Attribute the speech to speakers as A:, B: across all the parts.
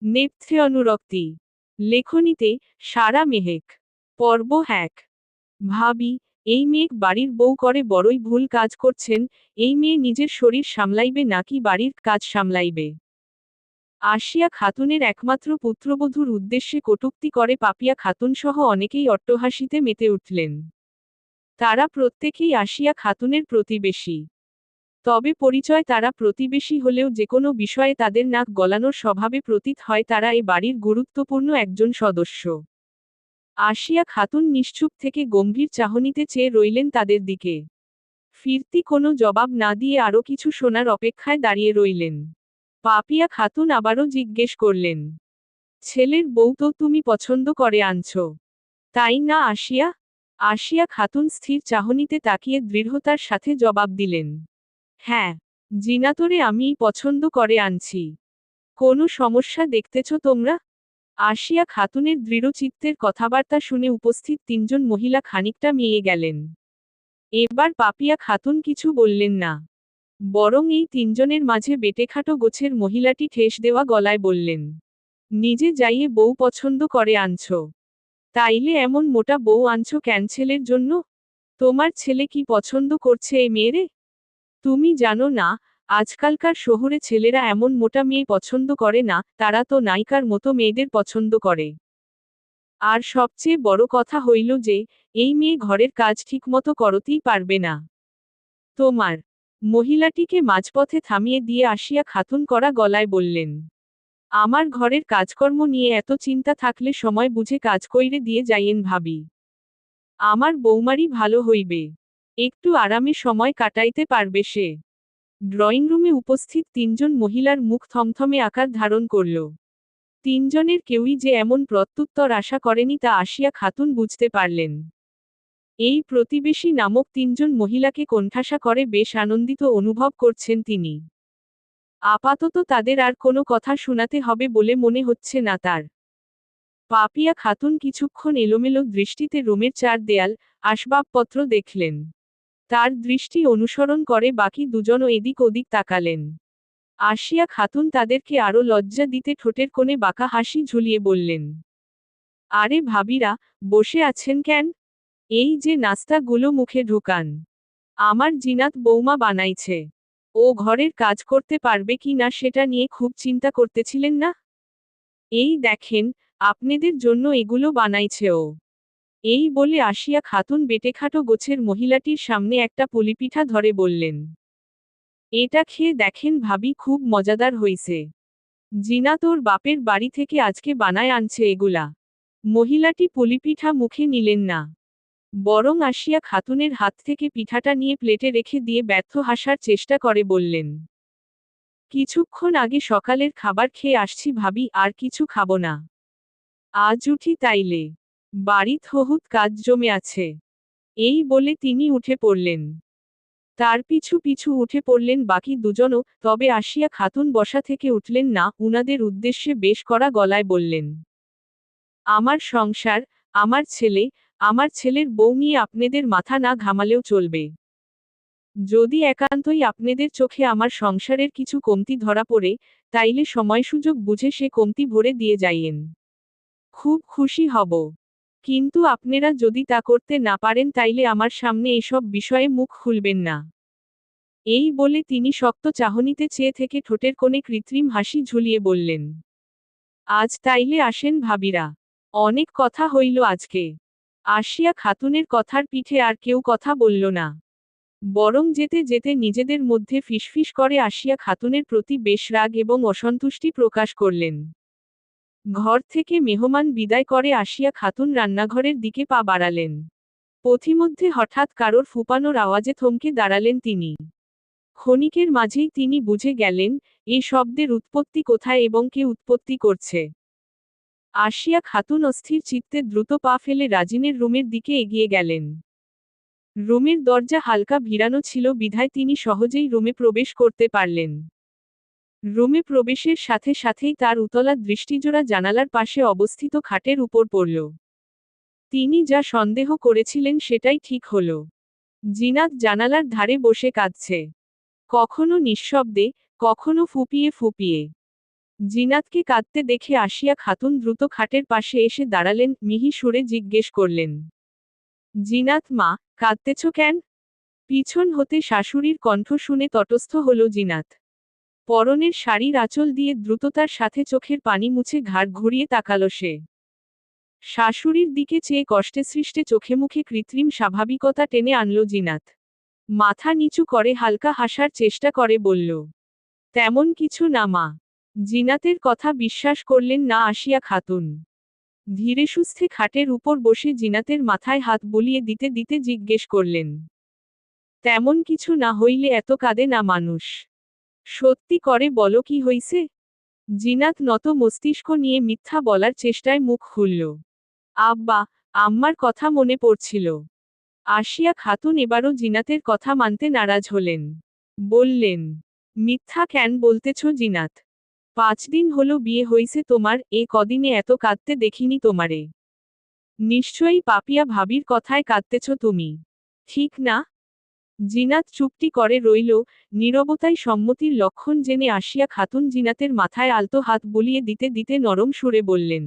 A: নেপথ্যে অনুরক্তি। লেখনীতে সারা মেহেক। পর্ব 1। ভাবি, এই মেয়ে বাড়ির বউ করে বড়ই ভুল কাজ করছেন। এই মেয়ে নিজের শরীর সামলাইবে নাকি বাড়ির কাজ সামলাইবে? আসিয়া খাতুনের একমাত্র পুত্রবধূর উদ্দেশ্যে কটূক্তি করে পাপিয়া খাতুন সহ অনেকেই অট্টহাসিতে মেতে উঠলেন। তারা প্রত্যেকেই আসিয়া খাতুনের প্রতিবেশী। তবে পরিচয় তারা প্রতিবেশী হলেও যেকোনো বিষয়ে তাদের নাক গলানোর স্বভাবে প্রতীত হয় তারা এ বাড়ির গুরুত্বপূর্ণ একজন সদস্য। আসিয়া খাতুন নিশ্চুপ থেকে গম্ভীর চাহনিতে চেয়ে রইলেন তাদের দিকে। ফিরতি কোনো জবাব না দিয়ে আরও কিছু শোনার অপেক্ষায় দাঁড়িয়ে রইলেন। পাপিয়া খাতুন আবারও জিজ্ঞেস করলেন, ছেলের বউ তো তুমি পছন্দ করে আনছো, তাই না আসিয়া? আসিয়া খাতুন স্থির চাহনিতে তাকিয়ে দৃঢ়তার সাথে জবাব দিলেন, হ্যাঁ, জিনাতরে আমিই পছন্দ করে আনছি। কোনো সমস্যা দেখতেছ তোমরা? আসিয়া খাতুনের দৃঢ়চিত্তের কথাবার্তা শুনে উপস্থিত তিনজন মহিলা খানিকটা মিয়ে গেলেন। এবার পাপিয়া খাতুন কিছু বললেন না। বরং এই তিনজনের মাঝে বেটেখাটো গোছের মহিলাটি ঠেস দেওয়া গলায় বললেন, নিজে যাইয়ে বউ পছন্দ করে আনছো, তাইলে এমন মোটা বউ আনছো কেন ছেলের জন্য? তোমার ছেলে কি পছন্দ করছে এই মেয়েরে? তুমি জানো না, আজকালকার শহুরে ছেলেরা এমন মোটা মেয়ে পছন্দ করে না, তারা তো নায়িকার মতো মেয়েদের পছন্দ করে। আর সবচেয়ে বড় কথা হইল যে, এই মেয়ে ঘরের কাজ ঠিকমতো করতেই পারবে না। তোমার মহিলাটিকে মাঝপথে থামিয়ে দিয়ে আসিয়া খাতুন করা গলায় বললেন, আমার ঘরের কাজকর্ম নিয়ে এত চিন্তা থাকলে সময় বুঝে কাজ কইরে দিয়ে যাইয়েন ভাবি। আমার বৌমারই ভালো হইবে, একটু আরামে সময় কাটাইতে পারবে সে। ড্রয়িং রুমে উপস্থিত তিনজন মহিলার মুখ থমথমে আকার ধারণ করল। তিনজনের কেউই যে এমন প্রত্যুত্তর আশা করেনি তা আসিয়া খাতুন বুঝতে পারলেন। এই প্রতিবেশী নামক তিনজন মহিলাকে কোণঠাসা করে বেশ আনন্দিত অনুভব করছেন তিনি। আপাতত তাদের আর কোনো কথা শোনাতে হবে বলে মনে হচ্ছে না তার। পাপিয়া খাতুন কিছুক্ষণ এলোমেলো দৃষ্টিতে রুমের চার দেয়াল, আসবাবপত্র দেখলেন। তার দৃষ্টি অনুসরণ করে বাকি দুজনও এদিক ওদিক তাকালেন। আসিয়া খাতুন তাদেরকে আরও লজ্জা দিতে ঠোঁটের কোণে বাঁকা হাসি ঝুলিয়ে বললেন, আরে ভাবিরা, বসে আছেন কেন? এই যে নাস্তাগুলো মুখে ঢুকান। আমার জিনাত বৌমা বানাইছে। ও ঘরের কাজ করতে পারবে কি না সেটা নিয়ে খুব চিন্তা করতেছিলেন না? এই দেখেন, আপনাদের জন্য এগুলো বানাইছে ও। এই বলে আসিয়া খাতুন বেটেখাটো গোছের মহিলাটির সামনে একটা পুলিপিঠা ধরে বললেন, এটা খেয়ে দেখেন ভাবি, খুব মজাদার হইছে। জিনাত ওর বাপের বাড়ি থেকে আজকে বানায় আনছে এগুলা। মহিলাটি পুলিপিঠা মুখে নিলেন না, বরং আসিয়া খাতুনের হাত থেকে পিঠাটা নিয়ে প্লেটে রেখে দিয়ে ব্যর্থ হাসার চেষ্টা করে বললেন, কিছুক্ষণ আগে সকালের খাবার খেয়ে আসছি ভাবি, আর কিছু খাবো না। আজ উঠি তাইলে, বাড়িত বহুত কাজ জমে আছে। এই বলে তিনি উঠে পড়লেন। তার পিছু পিছু উঠে পড়লেন বাকি দুজনও, তবে আসিয়া খাতুন বসা থেকে উঠলেন না, উনাদের উদ্দেশ্যে বেশ কড়া গলায় বললেন, আমার সংসার, আমার ছেলে, আমার ছেলের বউ নিয়ে আপনাদের মাথা না ঘামালেও চলবে। যদি একান্তই আপনাদের চোখে আমার সংসারের কিছু কমতি ধরা পড়ে, তাইলে সময় সুযোগ বুঝে সে কমতি ভরে দিয়ে যাইয়েন। খুব খুশি হব। কিন্তু আপনারা যদি তা করতে না পারেন তাইলে আমার সামনে এসব বিষয়ে মুখ খুলবেন না। এই বলে তিনি শক্ত চাহনিতে চেয়ে থেকে ঠোঁটের কোণে কৃত্রিম হাসি ঝুলিয়ে বললেন, আজ তাইলে আসেন ভাবিরা, অনেক কথা হইল আজকে। আসিয়া খাতুনের কথার পিঠে আর কেউ কথা বলল না। বরং যেতে যেতে নিজেদের মধ্যে ফিসফিস করে আসিয়া খাতুনের প্রতি বেশ রাগ এবং অসন্তুষ্টি প্রকাশ করলেন। ঘর থেকে মেহমান বিদায় করে আসিয়া খাতুন রান্নাঘরের দিকে পা বাড়ালেন। পথিমধ্যে হঠাৎ কারোর ফুপানোর আওয়াজে থমকে দাঁড়ালেন তিনি। ক্ষণিকের মাঝেই তিনি বুঝে গেলেন, এ শব্দের উৎপত্তি কোথায় এবং কে উৎপত্তি করছে। আসিয়া খাতুন অস্থির চিত্তে দ্রুত পা ফেলে রাজিনের রুমের দিকে এগিয়ে গেলেন। রুমের দরজা হালকা ভিড়ানো ছিল বিধায় তিনি সহজেই রুমে প্রবেশ করতে পারলেন। রুমে প্রবেশের সাথে সাথেই তার উতলা দৃষ্টিজোড়া জানালার পাশে অবস্থিত খাটের উপর পড়ল। তিনি যা সন্দেহ করেছিলেন সেটাই ঠিক হল। জিনাত জানালার ধারে বসে কাঁদছে। কখনো নিঃশব্দে, কখনো ফুপিয়ে ফুপিয়ে। জিনাতকে কাঁদতে দেখে আসিয়া খাতুন দ্রুত খাটের পাশে এসে দাঁড়ালেন, মিহি সুরে জিজ্ঞেস করলেন, জিনাত মা, কাঁদতেছ কেন? পিছন হতে শাশুড়ির কণ্ঠ শুনে তটস্থ হল জিনাত। পরনের শাড়ির আঁচল দিয়ে দ্রুততার সাথে চোখের পানি মুছে ঘাড় ঘুরিয়ে তাকালো সে। শাশুড়ির দিকে চেয়ে কষ্টে সৃষ্টে চোখে মুখে কৃত্রিম স্বাভাবিকতা টেনে আনল জিনাত। মাথা নিচু করে হালকা হাসার চেষ্টা করে বলল, তেমন কিছু না মা। জিনাতের কথা বিশ্বাস করলেন না আসিয়া খাতুন। ধীরে সুস্থে খাটের উপর বসে জিনাতের মাথায় হাত বুলিয়ে দিতে দিতে জিজ্ঞেস করলেন, তেমন কিছু না হইলে এত কাঁদে না মানুষ। সত্যি করে বলো কি হইছে? জিনাত নত মস্তিষ্ক নিয়ে মিথ্যা বলার চেষ্টায় মুখ খুলল, আব্বা, আম্মার কথা মনে পড়ছিল। আসিয়া খাতুন এবারও জিনাতের কথা মানতে নারাজ হলেন। বললেন, মিথ্যা কেন বলতেছ জিনাত? 5 দিন হলো বিয়ে হইছে তোমার, এ কদিনে এত কাঁদতে দেখিনি তোমারে। নিশ্চয়ই পাপিয়া ভাবির কথায় কাঁদতেছ তুমি, ঠিক না? জিনাত চুপটি করে রইল, নীরবতায় সম্মতির লক্ষণ জেনে আসিয়া খাতুন জিনাতের মাথায় আলতো হাত বুলিয়ে দিতে দিতে নরম সুরে বললেন,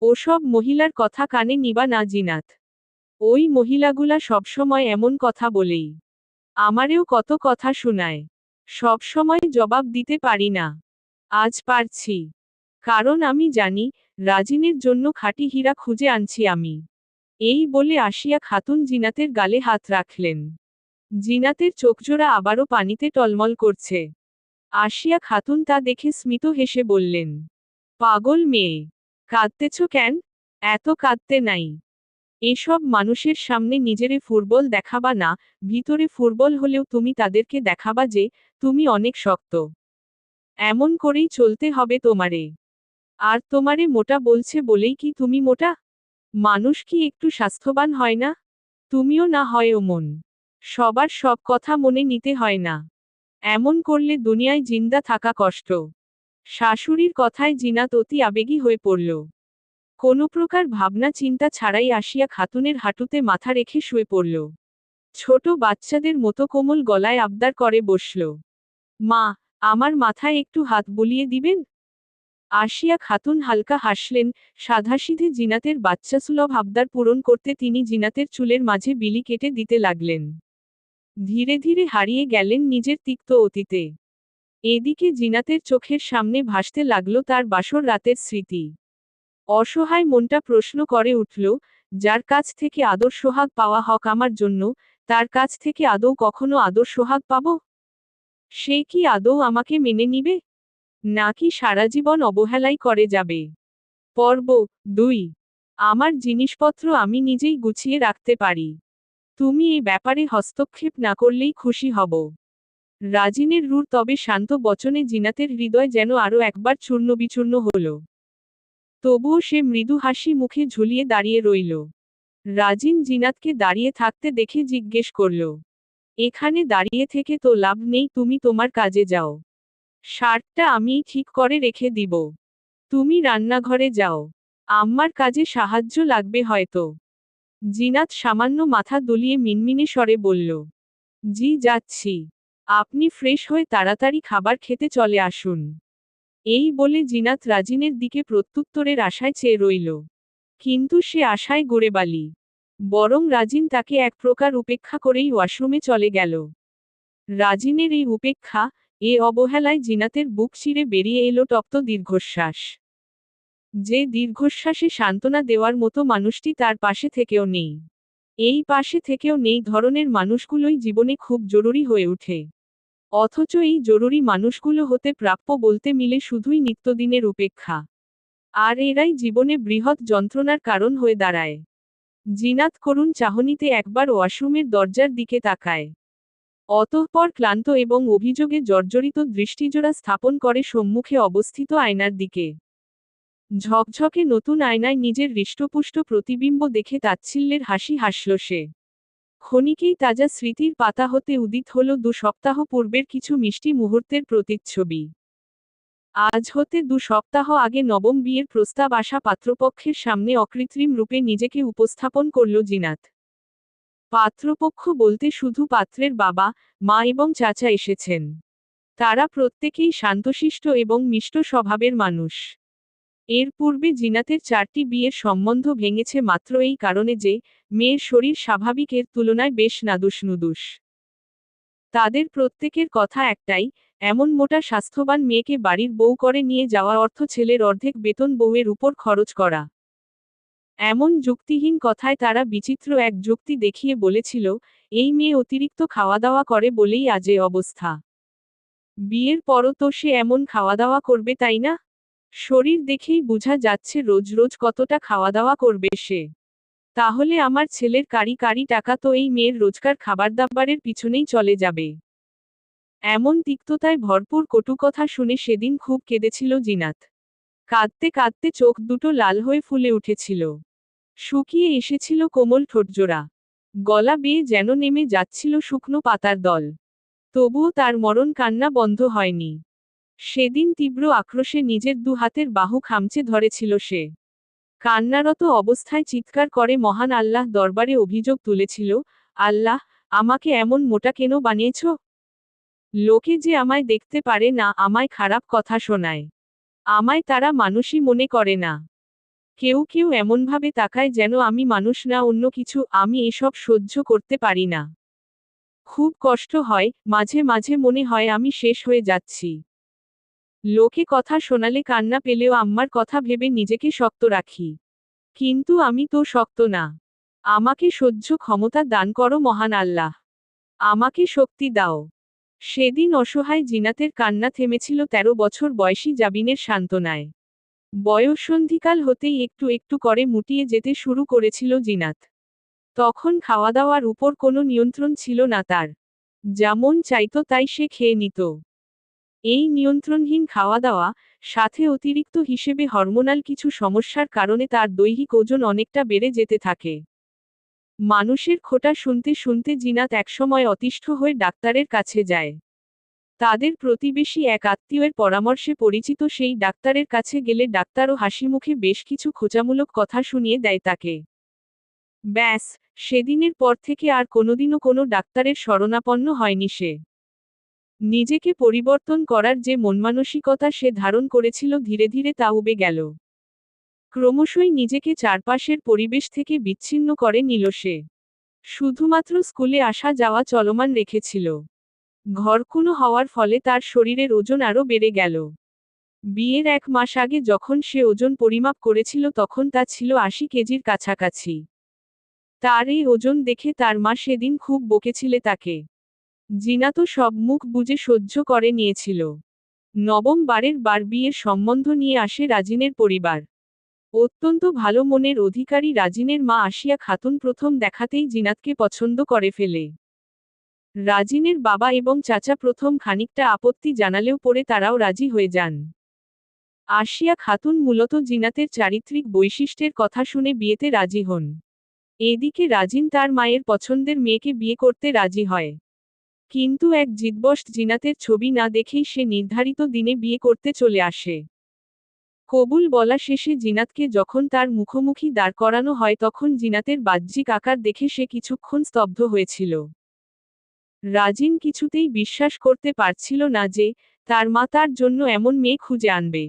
A: ওসব মহিলার কথা কানে নিবা না জিনাত। ওই মহিলাগুলা সবসময় এমন কথা বলেই। আমারেও কত কথা শুনায়। সবসময় জবাব দিতে পারি না। আজ পারছি। কারণ আমি জানি, রাজিনের জন্য খাঁটি হীরা খুঁজে আনছি আমি। এই বলে আসিয়া খাতুন জিনাতের গালে হাত রাখলেন। জিনাতের চোখজোড়া আবারও পানিতে টলমল করছে। আসিয়া খাতুন তা দেখে স্মিত হেসে বললেন, পাগল মেয়ে, কাঁদতেছ কেন? এত কাঁদতে নাই। এসব মানুষের সামনে নিজেরে ফুটবল দেখাবা না, ভিতরে ফুটবল হলেও তুমি তাদেরকে দেখাবা যে, তুমি অনেক শক্ত। এমন করেই চলতে হবে তোমারে। আর তোমারে মোটা বলছে বলেই কি তুমি মোটা? মানুষ কি একটু স্বাস্থ্যবান হয় না? তুমিও না হয় অমন। সবার সব কথা মনে নিতে হয় না। এমন করলে দুনিয়ায় জিন্দা থাকা কষ্ট। শাশুড়ির কথায় জিনাত অতি আবেগী হয়ে পড়ল। কোনো প্রকার ভাবনা চিন্তা ছাড়াই আসিয়া খাতুনের হাঁটুতে মাথা রেখে শুয়ে পড়ল। ছোট বাচ্চাদের মতো কোমল গলায় আবদার করে বসল, মা, আমার মাথায় একটু হাত বুলিয়ে দিবেন? আসিয়া খাতুন হালকা হাসলেন, সাধাসিধে জিনাতের বাচ্চাসুলভ আবদার পূরণ করতে তিনি জিনাতের চুলের মাঝে বিলি কেটে দিতে লাগলেন। ধীরে ধীরে হারিয়ে গেলেন নিজের তিক্ত অতীতে। এদিকে জিনাতের চোখের সামনে ভাসতে লাগল তার বাসর রাতের স্মৃতি। অসহায় মনটা প্রশ্ন করে উঠল, যার কাছ থেকে আদর সোহাগ পাওয়া হক আমার জন্য, তার কাছ থেকে আদৌ কখনো আদর সোহাগ পাব? সে কি আদৌ আমাকে মেনে নিবে? নাকি সারা জীবন অবহেলাই করে যাবে? পর্ব 2। আমার জিনিসপত্র আমি নিজেই গুছিয়ে রাখতে পারি। তুমি এ ব্যাপারে হস্তক্ষেপ না করলেই খুশি হব। রাজিনের রূঢ় তবে শান্ত বচনে জিনাতের হৃদয় যেন আরও একবার চূর্ণবিচূর্ণ হল। তবুও সে মৃদু হাসি মুখে ঝুলিয়ে দাঁড়িয়ে রইল। রাজিন জিনাতকে দাঁড়িয়ে থাকতে দেখে জিজ্ঞেস করল, এখানে দাঁড়িয়ে থেকে তো লাভ নেই, তুমি তোমার কাজে যাও। শার্টটা আমিই ঠিক করে রেখে দিব। তুমি রান্নাঘরে যাও। আম্মার কাজে সাহায্য লাগবে হয়তো। জিনাত সামান্য মাথা দুলিয়ে মিনমিনে স্বরে বলল, জি যাচ্ছি। আপনি ফ্রেশ হয়ে তাড়াতাড়ি খাবার খেতে চলে আসুন। এই বলে জিনাত রাজিনের দিকে প্রত্যুত্তরের আশায় চেয়ে রইল। কিন্তু সে আশায় গোড়েবালি। বরং রাজিন তাকে এক প্রকার উপেক্ষা করেই ওয়াশরুমে চলে গেল। রাজিনের এই উপেক্ষা, এ অবহেলায় জিনাতের বুক চিরে বেরিয়ে এলো তপ্ত দীর্ঘশ্বাস। যে দীর্ঘশ্বাসে সান্ত্বনা দেওয়ার মতো মানুষটি তার পাশে থেকেও নেই। এই পাশে থেকেও নেই ধরনের মানুষগুলোই জীবনে খুব জরুরি হয়ে ওঠে। অথচ এই জরুরি মানুষগুলো হতে প্রাপ্য বলতে মিলে শুধুই নিত্যদিনের উপেক্ষা। আর এরাই জীবনে বৃহৎ যন্ত্রণার কারণ হয়ে দাঁড়ায়। জিনাত করুণ চাহনিতে একবার ওয়াশরুমের দরজার দিকে তাকায়। অতঃপর ক্লান্ত এবং অভিযোগে জর্জরিত দৃষ্টিজোড়া স্থাপন করে সম্মুখে অবস্থিত আয়নার দিকে। ঝকঝকে নতুন আয়নায় নিজের হৃষ্টপুষ্ট প্রতিবিম্ব দেখে তাচ্ছিল্যের হাসি হাসল সে। ক্ষণিকেই তাজা স্মৃতির পাতা হতে উদিত হল 2 সপ্তাহ পূর্বের কিছু মিষ্টি মুহূর্তের প্রতিচ্ছবি। আজ হতে 2 সপ্তাহ আগে নবম বিয়ের প্রস্তাব আসা পাত্রপক্ষের সামনে অকৃত্রিম রূপে নিজেকে উপস্থাপন করল জিনাত। পাত্রপক্ষ বলতে শুধু পাত্রের বাবা, মা এবং চাচা এসেছেন। তারা প্রত্যেকেই শান্তশিষ্ট এবং মিষ্ট স্বভাবের মানুষ। এর পূর্বে জিনাতের 4টি বিয়ের সম্বন্ধ ভেঙেছে মাত্র এই কারণে যে, মেয়ের শরীর স্বাভাবিকের তুলনায় বেশ নাদুস-নুদুস। তাদের প্রত্যেকের কথা একটাই, এমন মোটা স্বাস্থ্যবান মেয়েকে বাড়ির বউ করে নিয়ে যাওয়া অর্থ ছেলের অর্ধেক বেতন বউয়ের উপর খরচ করা। এমন যুক্তিহীন কথায় তারা বিচিত্র এক যুক্তি দেখিয়ে বলেছিল, এই মেয়ে অতিরিক্ত খাওয়া দাওয়া করে বলেই আজ এ অবস্থা। বিয়ের পরও তো সে এমন খাওয়া দাওয়া করবে তাই না? শরীর দেখেই বোঝা যাচ্ছে রোজ রোজ কতটা খাওয়া দাওয়া করবে সে। তাহলে আমার ছেলের কারি কারি টাকা তো এই মেয়ের রোজকার খাবার দাবারের পিছনেই চলে যাবে। এমন তিক্ততায় ভরপুর কটু কথা শুনে সেদিন খুব কেঁদেছিল জিনাত। কাঁদতে কাঁদতে চোখ দুটো লাল হয়ে ফুলে উঠেছিল। শুকিয়ে এসেছিল কোমল ঠোঁটজোড়া। গলা বেয়ে যেন নেমে যাচ্ছিল শুকনো পাতার দল। তবুও তার মরণ কান্না বন্ধ হয়নি। সেদিন তীব্র আক্রোশে নিজের দুহাতের বাহু খামচে ধরেছিল সে। কান্নারত অবস্থায় চিৎকার করে মহান আল্লাহ দরবারে অভিযোগ তুলেছিল, আল্লাহ, আমাকে এমন মোটা কেন বানিয়েছ? লোকে যে আমায় দেখতে পারে না, আমায় খারাপ কথা শোনায়। আমায় তারা মানুষই মনে করে না। কেউ কেউ এমনভাবে তাকায় যেন আমি মানুষ না অন্য কিছু। আমি এসব সহ্য করতে পারি না। খুব কষ্ট হয়, মাঝে মাঝে মনে হয় আমি শেষ হয়ে যাচ্ছি। লোকে কথা শোনালে কান্না পেলেও আম্মার কথা ভেবে নিজেকে শক্ত রাখি। কিন্তু আমি তো শক্ত না। আমাকে সহ্য ক্ষমতা দান করো মহান আল্লাহ। আমাকে শক্তি দাও। সেদিন অসহায় জিনাতের কান্না থেমেছিল 13 বছর বয়সী জাবিনের সান্ত্বনায়। বয়ঃসন্ধিকাল হতেই একটু একটু করে মুটিয়ে যেতে শুরু করেছিল জিনাত। তখন খাওয়া দাওয়ার উপর কোনো নিয়ন্ত্রণ ছিল না তার। যেমন চাইতো তাই সে খেয়ে নিত। এই নিয়ন্ত্রণহীন খাওয়া দাওয়া, সাথে অতিরিক্ত হিসেবে হরমোনাল কিছু সমস্যার কারণে তার দৈহিক ওজন অনেকটা বেড়ে যেতে থাকে। মানুষের খোঁটা শুনতে শুনতে জিনাত একসময় অতিষ্ঠ হয়ে ডাক্তারের কাছে যায়। তাদের প্রতিবেশী এক আত্মীয়ের পরামর্শে পরিচিত সেই ডাক্তারের কাছে গেলে ডাক্তারও হাসিমুখে বেশ কিছু খোঁচামূলক কথা শুনিয়ে দেয় তাকে। ব্যাস, সেদিনের পর থেকে আর কোনোদিনও কোনো ডাক্তারের শরণাপন্ন হয়নি সে। নিজেকে পরিবর্তন করার যে মনমানসিকতা সে ধারণ করেছিল ধীরে ধীরে তা উবে গেল। ক্রমশই নিজেকে চারপাশের পরিবেশ থেকে বিচ্ছিন্ন করে নিল সে। শুধুমাত্র স্কুলে আসা যাওয়া চলমান রেখেছিল। ঘরকুনো হওয়ার ফলে তার শরীরের ওজন আরও বেড়ে গেল। বিয়ের 1 মাস আগে যখন সে ওজন পরিমাপ করেছিল তখন তা ছিল 80 কেজির কাছাকাছি। তার এই ওজন দেখে তার মা সেদিন খুব বকেছিলে তাকে। জিনাত সব মুখ বুজে সহ্য করে নিয়েছিল। নবম বারের বার বিয়ের সম্বন্ধ নিয়ে আসে রাজিনের পরিবার। অত্যন্ত ভালো মনের অধিকারী রাজিনের মা আসিয়া খাতুন প্রথম দেখাতেই জিনাতকে পছন্দ করে ফেলে। রাজিনের বাবা এবং চাচা প্রথম খানিকটা আপত্তি জানালেও পরে তারাও রাজি হয়ে যান। আসিয়া খাতুন মূলত জিনাতের চারিত্রিক বৈশিষ্ট্যের কথা শুনে বিয়েতে রাজি হন। এদিকে রাজিন তার মায়ের পছন্দের মেয়েকে বিয়ে করতে রাজি হয়। কিন্তু এক জিদবশ জিনাতের ছবি না দেখেই সে নির্ধারিত দিনে বিয়ে করতে চলে আসে। কবুল বলা শেষে জিনাতকে যখন তার মুখোমুখি দাঁড় করানো হয় তখন জিনাতের বাহ্যিক আকার দেখে সে কিছুক্ষণ স্তব্ধ হয়েছিল। রাজিন কিছুতেই বিশ্বাস করতে পারছিল না যে, তার মা তার জন্য এমন মেয়ে খুঁজে আনবে।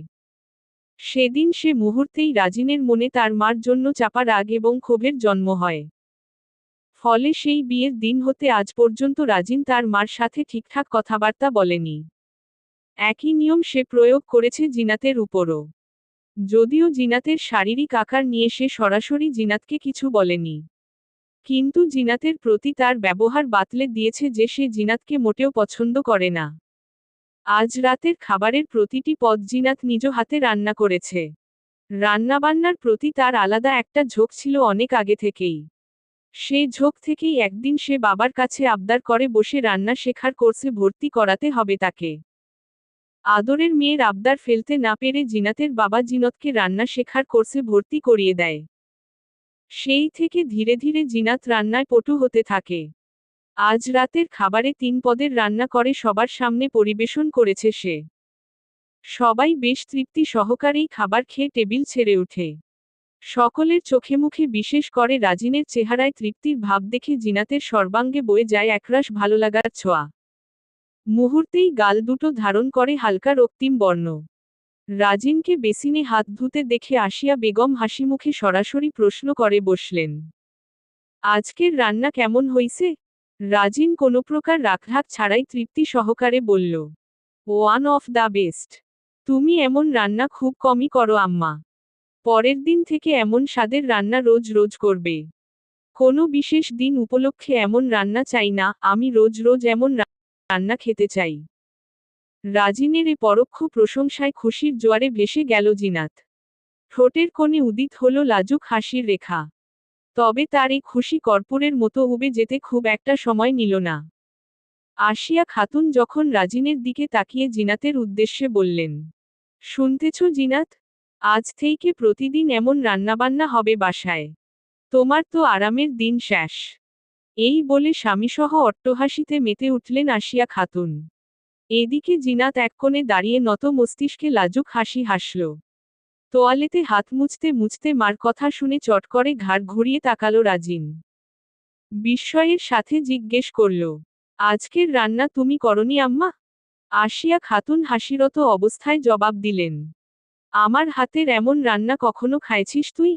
A: সেদিন সে মুহূর্তেই রাজিনের মনে তার মার জন্য চাপা রাগ এবং ক্ষোভের জন্ম হয়। ফলে সেই বিয়ের দিন হতে আজ পর্যন্ত রাজিন তার মার সাথে ঠিকঠাক কথাবার্তা বলেনি। একই নিয়ম সে প্রয়োগ করেছে জিনাতের উপরও। যদিও জিনাতের শারীরিক আকার নিয়ে সে সরাসরি জিনাতকে কিছু বলেনি। কিন্তু জিনাতের প্রতি তার ব্যবহার বাতলে দিয়েছে যে সে জিনাতকে মোটেও পছন্দ করে না। আজ রাতের খাবারের প্রতিটি পদ জিনাত নিজ হাতে রান্না করেছে। রান্নাবান্নার প্রতি তার আলাদা একটা ঝোঁক ছিল অনেক আগে থেকেই। সেই ঝোঁক থেকেই একদিন সে বাবার কাছে আবদার করে বসে রান্না শেখার কোর্সে ভর্তি করাতে হবে তাকে। আদরের মেয়ের আবদার ফেলতে না পেরে জিনাতের বাবা জিনতকে রান্না শেখার কোর্সে ভর্তি করিয়ে দেয়। সেই থেকে ধীরে ধীরে জিনাত রান্নায় পটু হতে থাকে। আজ রাতের খাবারে 3 পদের রান্না করে সবার সামনে পরিবেশন করেছে সে। সবাই বেশ তৃপ্তি সহকারেই খাবার খেয়ে টেবিল ছেড়ে ওঠে। সকলের চোখে মুখে বিশেষ করে রাজিনের চেহারায় তৃপ্তির ভাব দেখে জিনাতের সর্বাঙ্গে বয়ে যায় একরাশ ভালোলাগার ছোঁয়া। মুহূর্তেই গাল দুটো ধারণ করে হালকা রক্তিম বর্ণ। রাজিনকে বেসিনে হাত ধুতে দেখে আসিয়া বেগম হাসিমুখে সরাসরি প্রশ্ন করে বসলেন, আজকের রান্না কেমন হইছে? রাজিন কোনো প্রকার রাখঢাক ছাড়াই তৃপ্তি সহকারে বলল, ওয়ান অফ দ্য বেস্ট। তুমি এমন রান্না খুব কমই করো আম্মা। পরের দিন থেকে এমন স্বাদের রান্না রোজ রোজ করবে। কোনো বিশেষ দিন উপলক্ষে এমন রান্না চাই না, আমি রোজ রোজ এমন রান্না খেতে চাই। রাজিনের এ পরোক্ষ প্রশংসায় খুশির জোয়ারে ভেসে গেল জিনাত। ঠোঁটের কোণে উদিত হল লাজুক হাসির রেখা। তবে তার এই খুশি কর্পূরের মতো উবে যেতে খুব একটা সময় নিল না। আসিয়া খাতুন যখন রাজিনের দিকে তাকিয়ে জিনাতের উদ্দেশ্যে বললেন, শুনতেছ জিনাত, আজ থেকে প্রতিদিন এমন রান্নাবান্না হবে বাসায়। তোমার তো আরামের দিন শেষ। এই বলে স্বামীসহ অট্টহাসিতে মেতে উঠলেন আসিয়া খাতুন। এদিকে জিনাত এক কোণে দাঁড়িয়ে নত মস্তিষ্কে লাজুক হাসি হাসল। তোয়ালেতে হাত মুছতে মুছতে মার কথা শুনে চট করে ঘাড় ঘুরিয়ে তাকালো রাজিন। বিস্ময়ের সাথে জিজ্ঞেস করল, আজকের রান্না তুমি করনি আম্মা? আসিয়া খাতুন হাসিরত অবস্থায় জবাব দিলেন, আমার হাতের এমন রান্না কখনো খাইছিস তুই?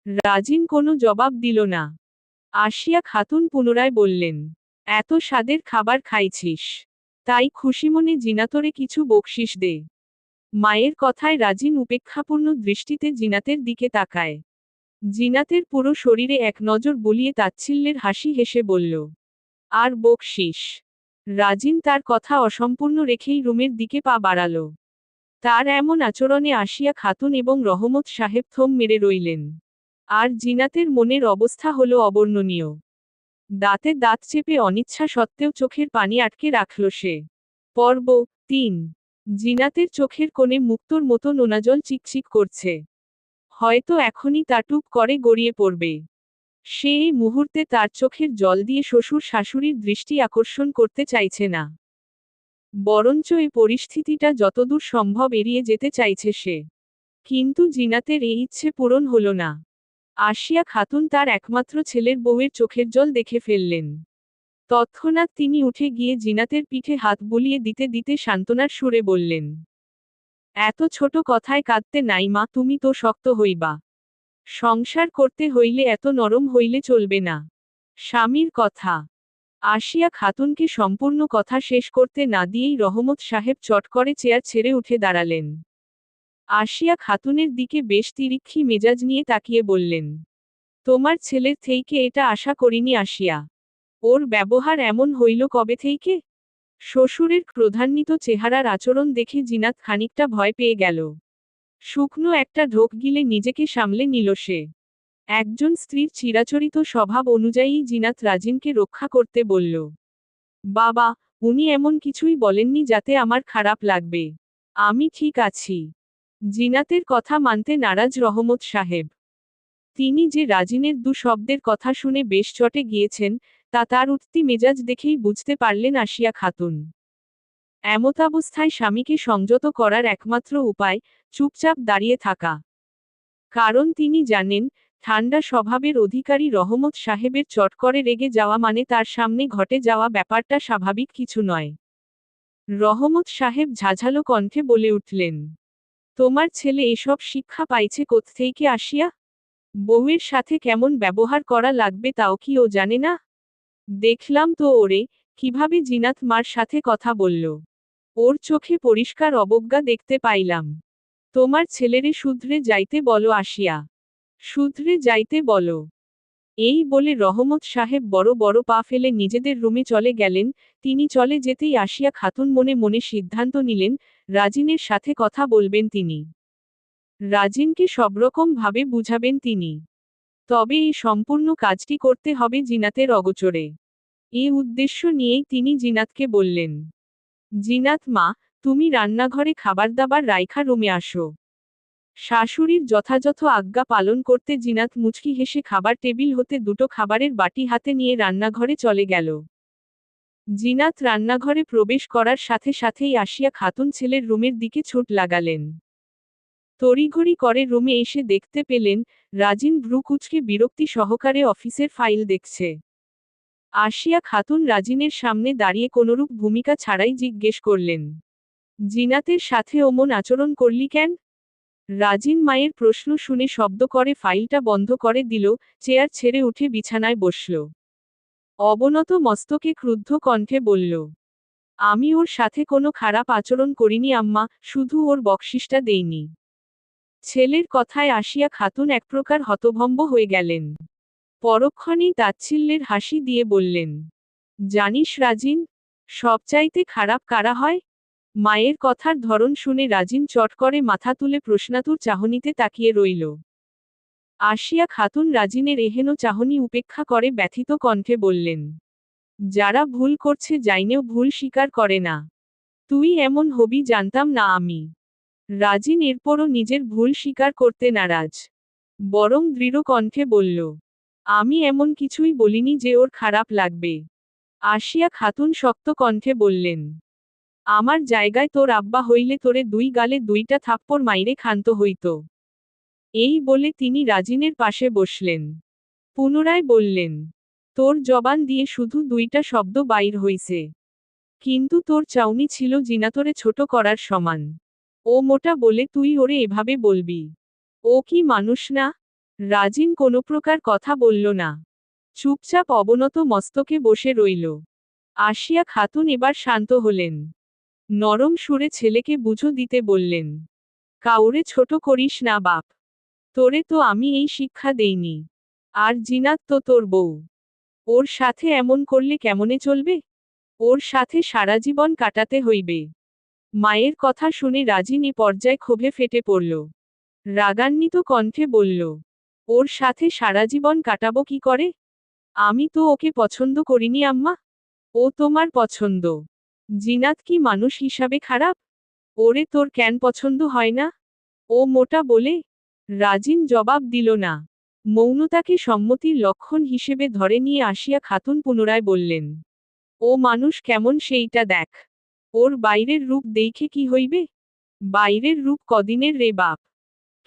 A: রাজিন কোনো জবাব দিল না। আসিয়া খাতুন পুনরায় বললেন, এত স্বাদের খাবার খাইছিস, তাই খুশিমনে জিনাতরে কিছু বকশিস দে। মায়ের কথায় রাজিন উপেক্ষাপূর্ণ দৃষ্টিতে জিনাতের দিকে তাকায়। জিনাতের পুরো শরীরে এক নজর বুলিয়ে তাচ্ছিল্যের হাসি হেসে বলল, আর বকশিস? রাজিন তার কথা অসম্পূর্ণ রেখেই রুমের দিকে পা বাড়াল। তার এমন আচরণে আসিয়া খাতুন এবং রহমত সাহেব থম মেরে রইলেন। আর জিনাতের মনের অবস্থা হল অবর্ণনীয়। দাঁতে দাঁত চেপে অনিচ্ছা সত্ত্বেও চোখের পানি আটকে রাখল সে। পর্ব 3। জিনাতের চোখের কোণে মুক্তোর মতো নোনাজল চিকচিক করছে। হয়তো এখনই তা টুপ করে গড়িয়ে পড়বে। সে এই মুহূর্তে তার চোখের জল দিয়ে শ্বশুর শাশুড়ির দৃষ্টি আকর্ষণ করতে চাইছে না। বরঞ্চ এই পরিস্থিতিটা যতদূর সম্ভব এড়িয়ে যেতে চাইছে সে। কিন্তু জিনাতের এই ইচ্ছে পূরণ হল না। আসিয়া খাতুন তার একমাত্র ছেলের বউয়ের চোখের জল দেখে ফেললেন। তৎক্ষণাৎ তিনি উঠে গিয়ে জিনাতের পিঠে হাত বুলিয়ে দিতে দিতে সান্ত্বনার সুরে বললেন, এত ছোট কথায় কাঁদতে নাই মা, তুমি তো শক্ত হইবা। সংসার করতে হইলে এত নরম হইলে চলবে না। স্বামীর কথা। আসিয়া খাতুনকে সম্পূর্ণ কথা শেষ করতে না দিয়েই রহমত সাহেব চট করে চেয়ার ছেড়ে উঠে দাঁড়ালেন। আসিয়া খাতুনের দিকে বেশ তিরিক্ষি মেজাজ নিয়ে তাকিয়ে বললেন, তোমার ছেলের থেকে এটা আশা করিনি আসিয়া। ওর ব্যবহার এমন হইল কবে থেকে? শ্বশুরের ক্রোধান্বিত চেহারার আচরণ দেখে জিনাত খানিকটা ভয় পেয়ে গেল। শুকনো একটা ঢোক গিলে নিজেকে সামলে নিল সে। একজন স্ত্রীর চিরাচরিত স্বভাব অনুযায়ী জিনাত রাজিনকে রক্ষা করতে বলল, বাবা, উনি এমন কিছুই বলেননি যাতে আমার খারাপ লাগবে। আমি ঠিক আছি। জিনাতের কথা মানতে নারাজ রহমত সাহেব। তিনি যে রাজিনের দু শব্দের কথা শুনে বেশ চটে গিয়েছেন, তা তার উঠতি মেজাজ দেখেই বুঝতে পারলেন আসিয়া খাতুন। এমতাবস্থায় স্বামীকে সংযত করার একমাত্র উপায় চুপচাপ দাঁড়িয়ে থাকা। কারণ তিনি জানেন, ঠান্ডা স্বভাবের অধিকারী রহমত সাহেবের চট করে রেগে যাওয়া মানে তার সামনে ঘটে যাওয়া ব্যাপারটা স্বাভাবিক কিছু নয়। রহমত সাহেব ঝাঝালো কণ্ঠে বলে উঠলেন, তোমার ছেলে এসব শিক্ষা পাইছে কোত্থেকে আসিয়া? বউয়ের সাথে কেমন ব্যবহার করা লাগবে তাও কি ও জানে না? দেখলাম তো ওরে, কিভাবে জিনাত মার সাথে কথা বলল। ওর চোখে পরিষ্কার অবজ্ঞা দেখতে পাইলাম। তোমার ছেলেরে শুধরে যাইতে বলো আসিয়া। শুধরে যাইতে বলো। এই বলে রহমত সাহেব বড় বড় পা ফেলে নিজেদের রুমে চলে গেলেন। তিনি চলে যেতেই আসিয়া খাতুন মনে মনে সিদ্ধান্ত নিলেন, রাজিনের সাথে কথা বলবেন তিনি। রাজিনকে সবরকম ভাবে বুঝাবেন তিনি। তবে এই সম্পূর্ণ কাজটি করতে হবে জিনাতের অগোচরে। এ উদ্দেশ্য নিয়েই তিনি জিনাতকে বললেন, জিনাত মা, তুমি রান্নাঘরে খাবার দাবার রাইখা রুমে আসো। শাশুড়ির যথাযথ আজ্ঞা পালন করতে জিনাত মুচকি হেসে খাবার টেবিল হতে দুটো খাবারের বাটি হাতে নিয়ে রান্নাঘরে চলে গেল। জিনাত রান্নাঘরে প্রবেশ করার সাথে সাথেই আসিয়া খাতুন ছেলের রুমের দিকে ছুট লাগালেন। তড়িঘড়ি করে রুমে এসে দেখতে পেলেন, রাজিন ভ্রু কুঁচকে বিরক্তি সহকারে অফিসের ফাইল দেখছে। আসিয়া খাতুন রাজিনের সামনে দাঁড়িয়ে কোনরূপ ভূমিকা ছাড়াই জিজ্ঞেস করলেন, জিনাতের সাথে অমন আচরণ করলি কেন? রাজিন মায়ের প্রশ্ন শুনে শব্দ করে ফাইলটা বন্ধ করে দিল, চেয়ার ছেড়ে উঠে বিছানায় বসল। অবনত মস্তকে ক্রুদ্ধ কণ্ঠে বলল, আমি ওর সাথে কোনো খারাপ আচরণ করিনি আম্মা, শুধু ওর বকশিসটা দেইনি। ছেলের কথায় আসিয়া খাতুন এক প্রকার হতভম্ব হয়ে গেলেন। পরক্ষণেই তাচ্ছিল্যের হাসি দিয়ে বললেন, জানিস রাজিন, সবচাইতে খারাপ কারা হয়? মায়ের কথার ধরন শুনে রাজিন চট করে মাথা তুলে প্রশ্নাতুর চাহনিতে তাকিয়ে রইল। আসিয়া খাতুন রাজিনের এহেন চাহনি উপেক্ষা করে ব্যথিত কণ্ঠে বললেন, যারা ভুল করছে জাইনেও ভুল স্বীকার করে না। তুই এমন হবি জানতাম না আমি। রাজিন এরপরও নিজের ভুল স্বীকার করতে নারাজ। বরং দৃঢ় কণ্ঠে বলল, আমি এমন কিছুই বলিনি যে ওর খারাপ লাগবে। আসিয়া খাতুন শক্ত কণ্ঠে বললেন, আমার জায়গায় তোর আব্বা হইলে তোরে দুই গালে দুইটা থাপ্পড় মাইরে ক্ষান্ত হইত। এই বলে তিনি রাজিনের পাশে বসলেন। পুনরায় বললেন, তোর জবান দিয়ে শুধু দুইটা শব্দ বাইর হইছে। কিন্তু তোর চাউনি ছিল জিনাতরে ছোট করার সমান। ও মোটা বলে তুই ওরে এভাবে বলবি? ও কি মানুষ না? রাজিন কোনো প্রকার কথা বলল না। চুপচাপ অবনত মস্তকে বসে রইল। আসিয়া খাতুন এবার শান্ত হলেন। নরম সুরে ছেলেকে বুঝো দিতে বললেন, কাউরে ছোট করিস না বাপ। তোরে তো আমি এই শিক্ষা দেইনি। আর জিনাত তো তোর বউ। ওর সাথে এমন করলে কেমনে চলবে? ওর সাথে সারা জীবন কাটাতে হইবে। মায়ের কথা শুনে রাজিন এ পর্যায়ে ক্ষোভে ফেটে পড়ল। রাগান্বিত কণ্ঠে বলল, ওর সাথে সারা জীবন কাটাবো কি করে? আমি তো ওকে পছন্দ করিনি আম্মা। ও তোমার পছন্দ। জিনাত কি মানুষ হিসাবে খারাপ? ওরে তোর কেন পছন্দ হয় না? ও মোটা বলে? রাজিন জবাব দিল না। মৌনতাকে সম্মতির লক্ষণ হিসেবে ধরে নিয়ে আসিয়া খাতুন পুনরায় বললেন, ও মানুষ কেমন সেইটা দেখ। ওর বাইরের রূপ দেইখে কি হইবে? বাইরের রূপ কদিনের রে বাপ।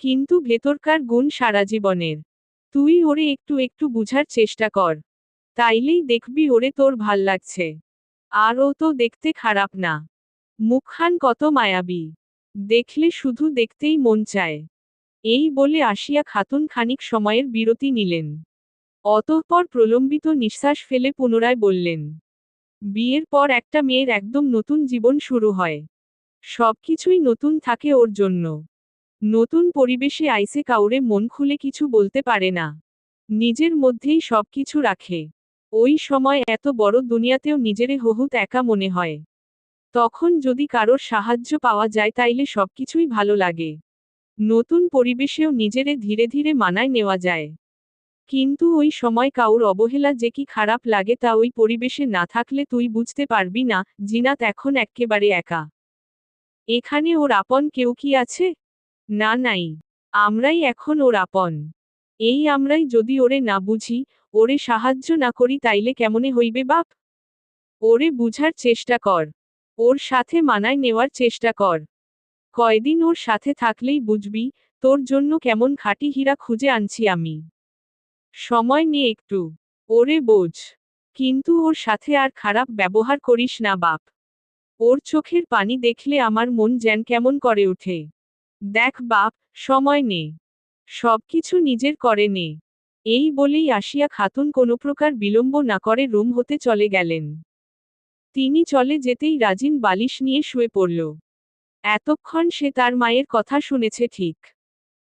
A: কিন্তু ভেতরকার গুণ সারা জীবনের। তুই ওরে একটু একটু বুঝার চেষ্টা কর। তাইলেই দেখবি ওরে তোর ভাল লাগছে। আর ও তো দেখতে খারাপ না। মুখখান কত মায়াবী। দেখলে শুধু দেখতেই মন চায়। এই বলে আসিয়া খাতুন খানিক সময়ের বিরতি নিলেন। অতঃপর প্রলম্বিত নিঃশ্বাস ফেলে পুনরায় বললেন, বিয়ের পর একটা মেয়ের একদম নতুন জীবন শুরু হয়। সবকিছুই নতুন থাকে ওর জন্য। নতুন পরিবেশে আইসে কাউরে মন খুলে কিছু বলতে পারে না। নিজের মধ্যেই সবকিছু রাখে। ওই সময় এত বড় দুনিয়াতেও নিজেরে বহুত একা মনে হয়। তখন যদি কারোর সাহায্য পাওয়া যায় তাইলে সবকিছুই ভালো লাগে। নতুন পরিবেশেও নিজেরে ধীরে ধীরে মানায় নেওয়া যায়। কিন্তু ওই সময় কাউর অবহেলা যে কি খারাপ লাগে তা ওই পরিবেশে না থাকলে তুই বুঝতে পারবি না। জিনাত এখন এক্কেবারে একা। এখানে ওর আপন কেউ কি আছে? না নাই। আমরাই এখন ওর আপন। এই আমরাই যদি ওরে না বুঝি, ওরে সাহায্য না করি তাইলে কেমনে হইবে বাপ? ওরে বুঝার চেষ্টা কর। ওর সাথে মানায় নেওয়ার চেষ্টা কর। কয়দিন ওর সাথে থাকলেই বুঝবি, তোর জন্য কেমন খাঁটি হীরা খুঁজে আনছি আমি। সময় নিয়ে একটু। ওরে বোঝ। কিন্তু ওর সাথে আর খারাপ ব্যবহার করিস না বাপ। ওর চোখের পানি দেখলে আমার মন যেন কেমন করে ওঠে। দেখ বাপ, সময় নে। সবকিছু নিজের করে নে। এই বলেই আসিয়া খাতুন কোনো প্রকার বিলম্ব না করে রুম হতে চলে গেলেন। তিনি চলে যেতেই রাজিন বালিশ নিয়ে শুয়ে পড়ল। এতক্ষণ সে তার মায়ের কথা শুনেছে ঠিক।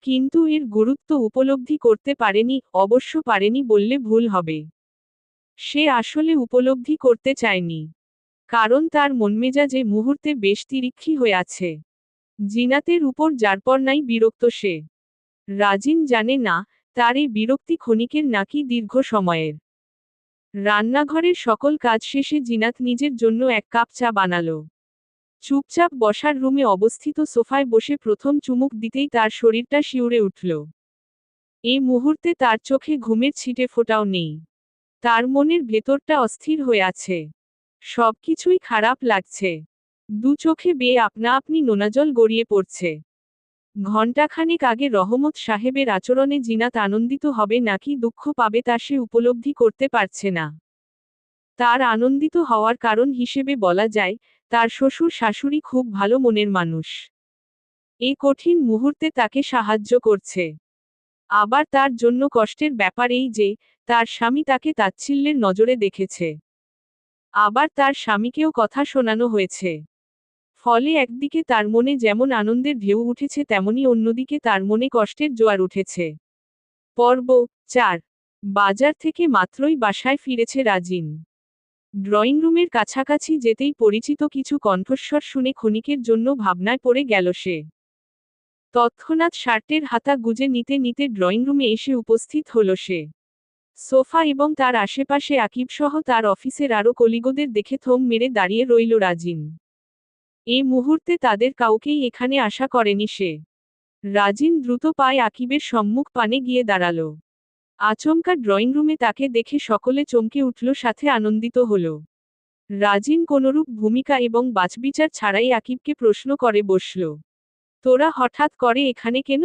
A: কিন্তু এর গুরুত্ব উপলব্ধি করতে পারেনি, অবশ্য পারেনি বললে ভুল হবে। সে আসলে উপলব্ধি করতে চায়নি। কারণ তার মনমেজাজে মুহূর্তে বেশ তিরিক্ষি হয়ে আছে। জিনাতের উপর যারপরনাই বিরক্ত সে। রাজিন জানে না, তার এই বিরক্তি ক্ষণিকের নাকি দীর্ঘ সময়ের। রান্নাঘরের সকল কাজ শেষে জিনাত নিজের জন্য এক কাপ চা বানালো। চুপচাপ বসার রুমে অবস্থিত সোফায় বসে প্রথম চুমুক দিতেই তার শরীরটা শিউরে উঠল। এই মুহূর্তে তার চোখে ঘুমের ছিটে ফোঁটাও নেই। তার মনের ভেতরটা অস্থির হয়ে আছে। সবকিছুই খারাপ লাগছে। দু চোখে বেয়ে আপনা আপনি নোনাজল গড়িয়ে পড়ছে। ঘণ্টাখানেক আগে রহমত সাহেবের আচরণে জিনাত আনন্দিত হবে নাকি দুঃখ পাবে তা সে উপলব্ধি করতে পারছে না। তার আনন্দিত হওয়ার কারণ হিসেবে বলা যায়, তার শ্বশুর শাশুড়ি খুব ভালো মনের মানুষ। এ কঠিন মুহূর্তে তাকে সাহায্য করছে। আবার তার জন্য কষ্টের ব্যাপার এই যে, তার স্বামী তাকে তাচ্ছিল্যের নজরে দেখেছে। আবার তার স্বামীকেও কথা শোনানো হয়েছে। ফলে একদিকে তার মনে যেমন আনন্দের ঢেউ উঠেছে, তেমনি অন্যদিকে তার মনে কষ্টের জোয়ার উঠেছে। পর্ব 4। বাজার থেকে মাত্রই বাসায় ফিরেছে রাজিন। ড্রয়িং রুমের কাছাকাছি যেতেই পরিচিত কিছু কণ্ঠস্বর শুনে ক্ষণিকের জন্য ভাবনায় পড়ে গেল সে। তৎক্ষণাৎ শার্টের হাতা গুজে নিতে নিতে ড্রয়িং রুমে এসে উপস্থিত হল সে। সোফা এবং তার আশেপাশে আকিবসহ তার অফিসের আরও কলিগদের দেখে থম মেরে দাঁড়িয়ে রইল রাজিন। এ মুহূর্তে তাদের কাউকেই এখানে আশা করেনি সে। রাজিন দ্রুত পায়ে আকিবের সম্মুখ পানে গিয়ে দাঁড়াল। আচমকা ড্রয়িং রুমে তাকে দেখে সকলে চমকে উঠল, সাথে আনন্দিত হল। রাজিন কোনরূপ ভূমিকা এবং বাছবিচার ছাড়াই আকিবকে প্রশ্ন করে বসল, তোরা হঠাৎ করে এখানে কেন?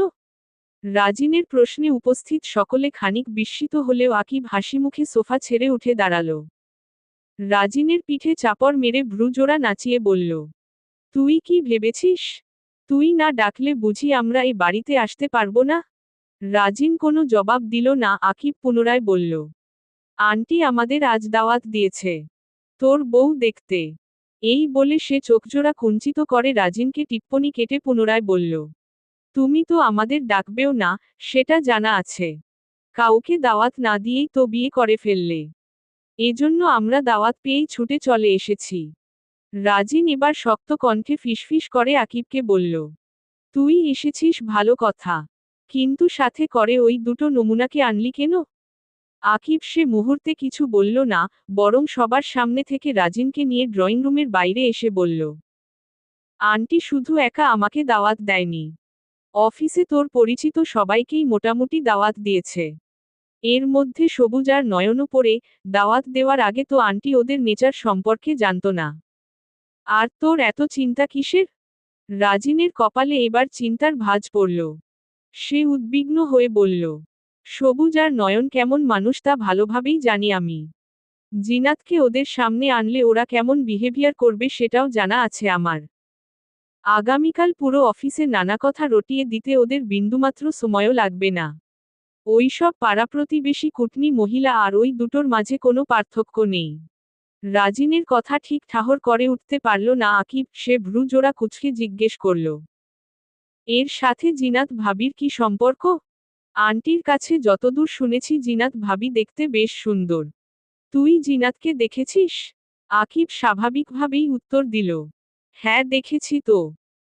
A: রাজিনের প্রশ্নে উপস্থিত সকলে খানিক বিস্মিত হলেও আকিব হাসিমুখে সোফা ছেড়ে উঠে দাঁড়াল। রাজিনের পিঠে চাপড় মেরে ভ্রুজোড়া নাচিয়ে বলল, তুই কি ভেবেছিস? তুই না ডাকলে বুঝি আমরা এই বাড়িতে আসতে পারবো না? রাজিন কোনো জবাব দিল না। আকিব পুনরায় বলল, আন্টি আমাদের আজ দাওয়াত দিয়েছে তোর বউ দেখতে। এই বলে সে চোখজোড়া কুঞ্চিত করে রাজিনকে টিপ্পনি কেটে পুনরায় বলল, তুমি তো আমাদের ডাকবেও না, সেটা জানা আছে। কাউকে দাওয়াত না দিয়েই তো বিয়ে করে ফেললে। এজন্য আমরা দাওয়াত পেয়েই ছুটে চলে এসেছি। রাজিন এবার শক্ত কণ্ঠে ফিসফিস করে আকিবকে বলল, তুই এসেছিস ভালো কথা, কিন্তু সাথে করে ওই দুটো নমুনাকে আনলি কেন? আকিব সে মুহূর্তে কিছু বলল না, বরং সবার সামনে থেকে রাজিনকে নিয়ে ড্রয়িং রুমের বাইরে এসে বলল, আন্টি শুধু একা আমাকে দাওয়াত দেয়নি, অফিসে তোর পরিচিত সবাইকেই মোটামুটি দাওয়াত দিয়েছে। এর মধ্যে সবুজ আর নয়নও পড়ে। দাওয়াত দেওয়ার আগে তো আন্টি ওদের নেচার সম্পর্কে জানত না। আর তোর এত চিন্তা কিসের? রাজিনের কপালে এবার চিন্তার ভাঁজ পড়ল। সে উদ্বিগ্ন হয়ে বলল, সবুজ আর নয়ন কেমন মানুষ তা ভালোভাবেই জানি আমি। জিনাতকে ওদের সামনে আনলে ওরা কেমন বিহেভিয়ার করবে সেটাও জানা আছে আমার। আগামীকাল পুরো অফিসে নানা কথা রটিয়ে দিতে ওদের বিন্দুমাত্র সময়ও লাগবে না। ওইসব পাড়া প্রতিবেশী কুটনি মহিলা আর ওই দুটোর মাঝে কোনো পার্থক্য নেই। রাজিনের কথা ঠিক ঠাহর করে উঠতে পারল না আকিব। সে ভ্রু জোড়া কুঁচকে জিজ্ঞেস করল, এর সাথে জিনাত ভাবির কি সম্পর্ক? আন্টির কাছে যতদূর শুনেছি জিনাত ভাবি দেখতে বেশ সুন্দর। তুই জিনাতকে দেখেছিস? আকিব স্বাভাবিকভাবেই উত্তর দিল, হ্যাঁ দেখেছি তো।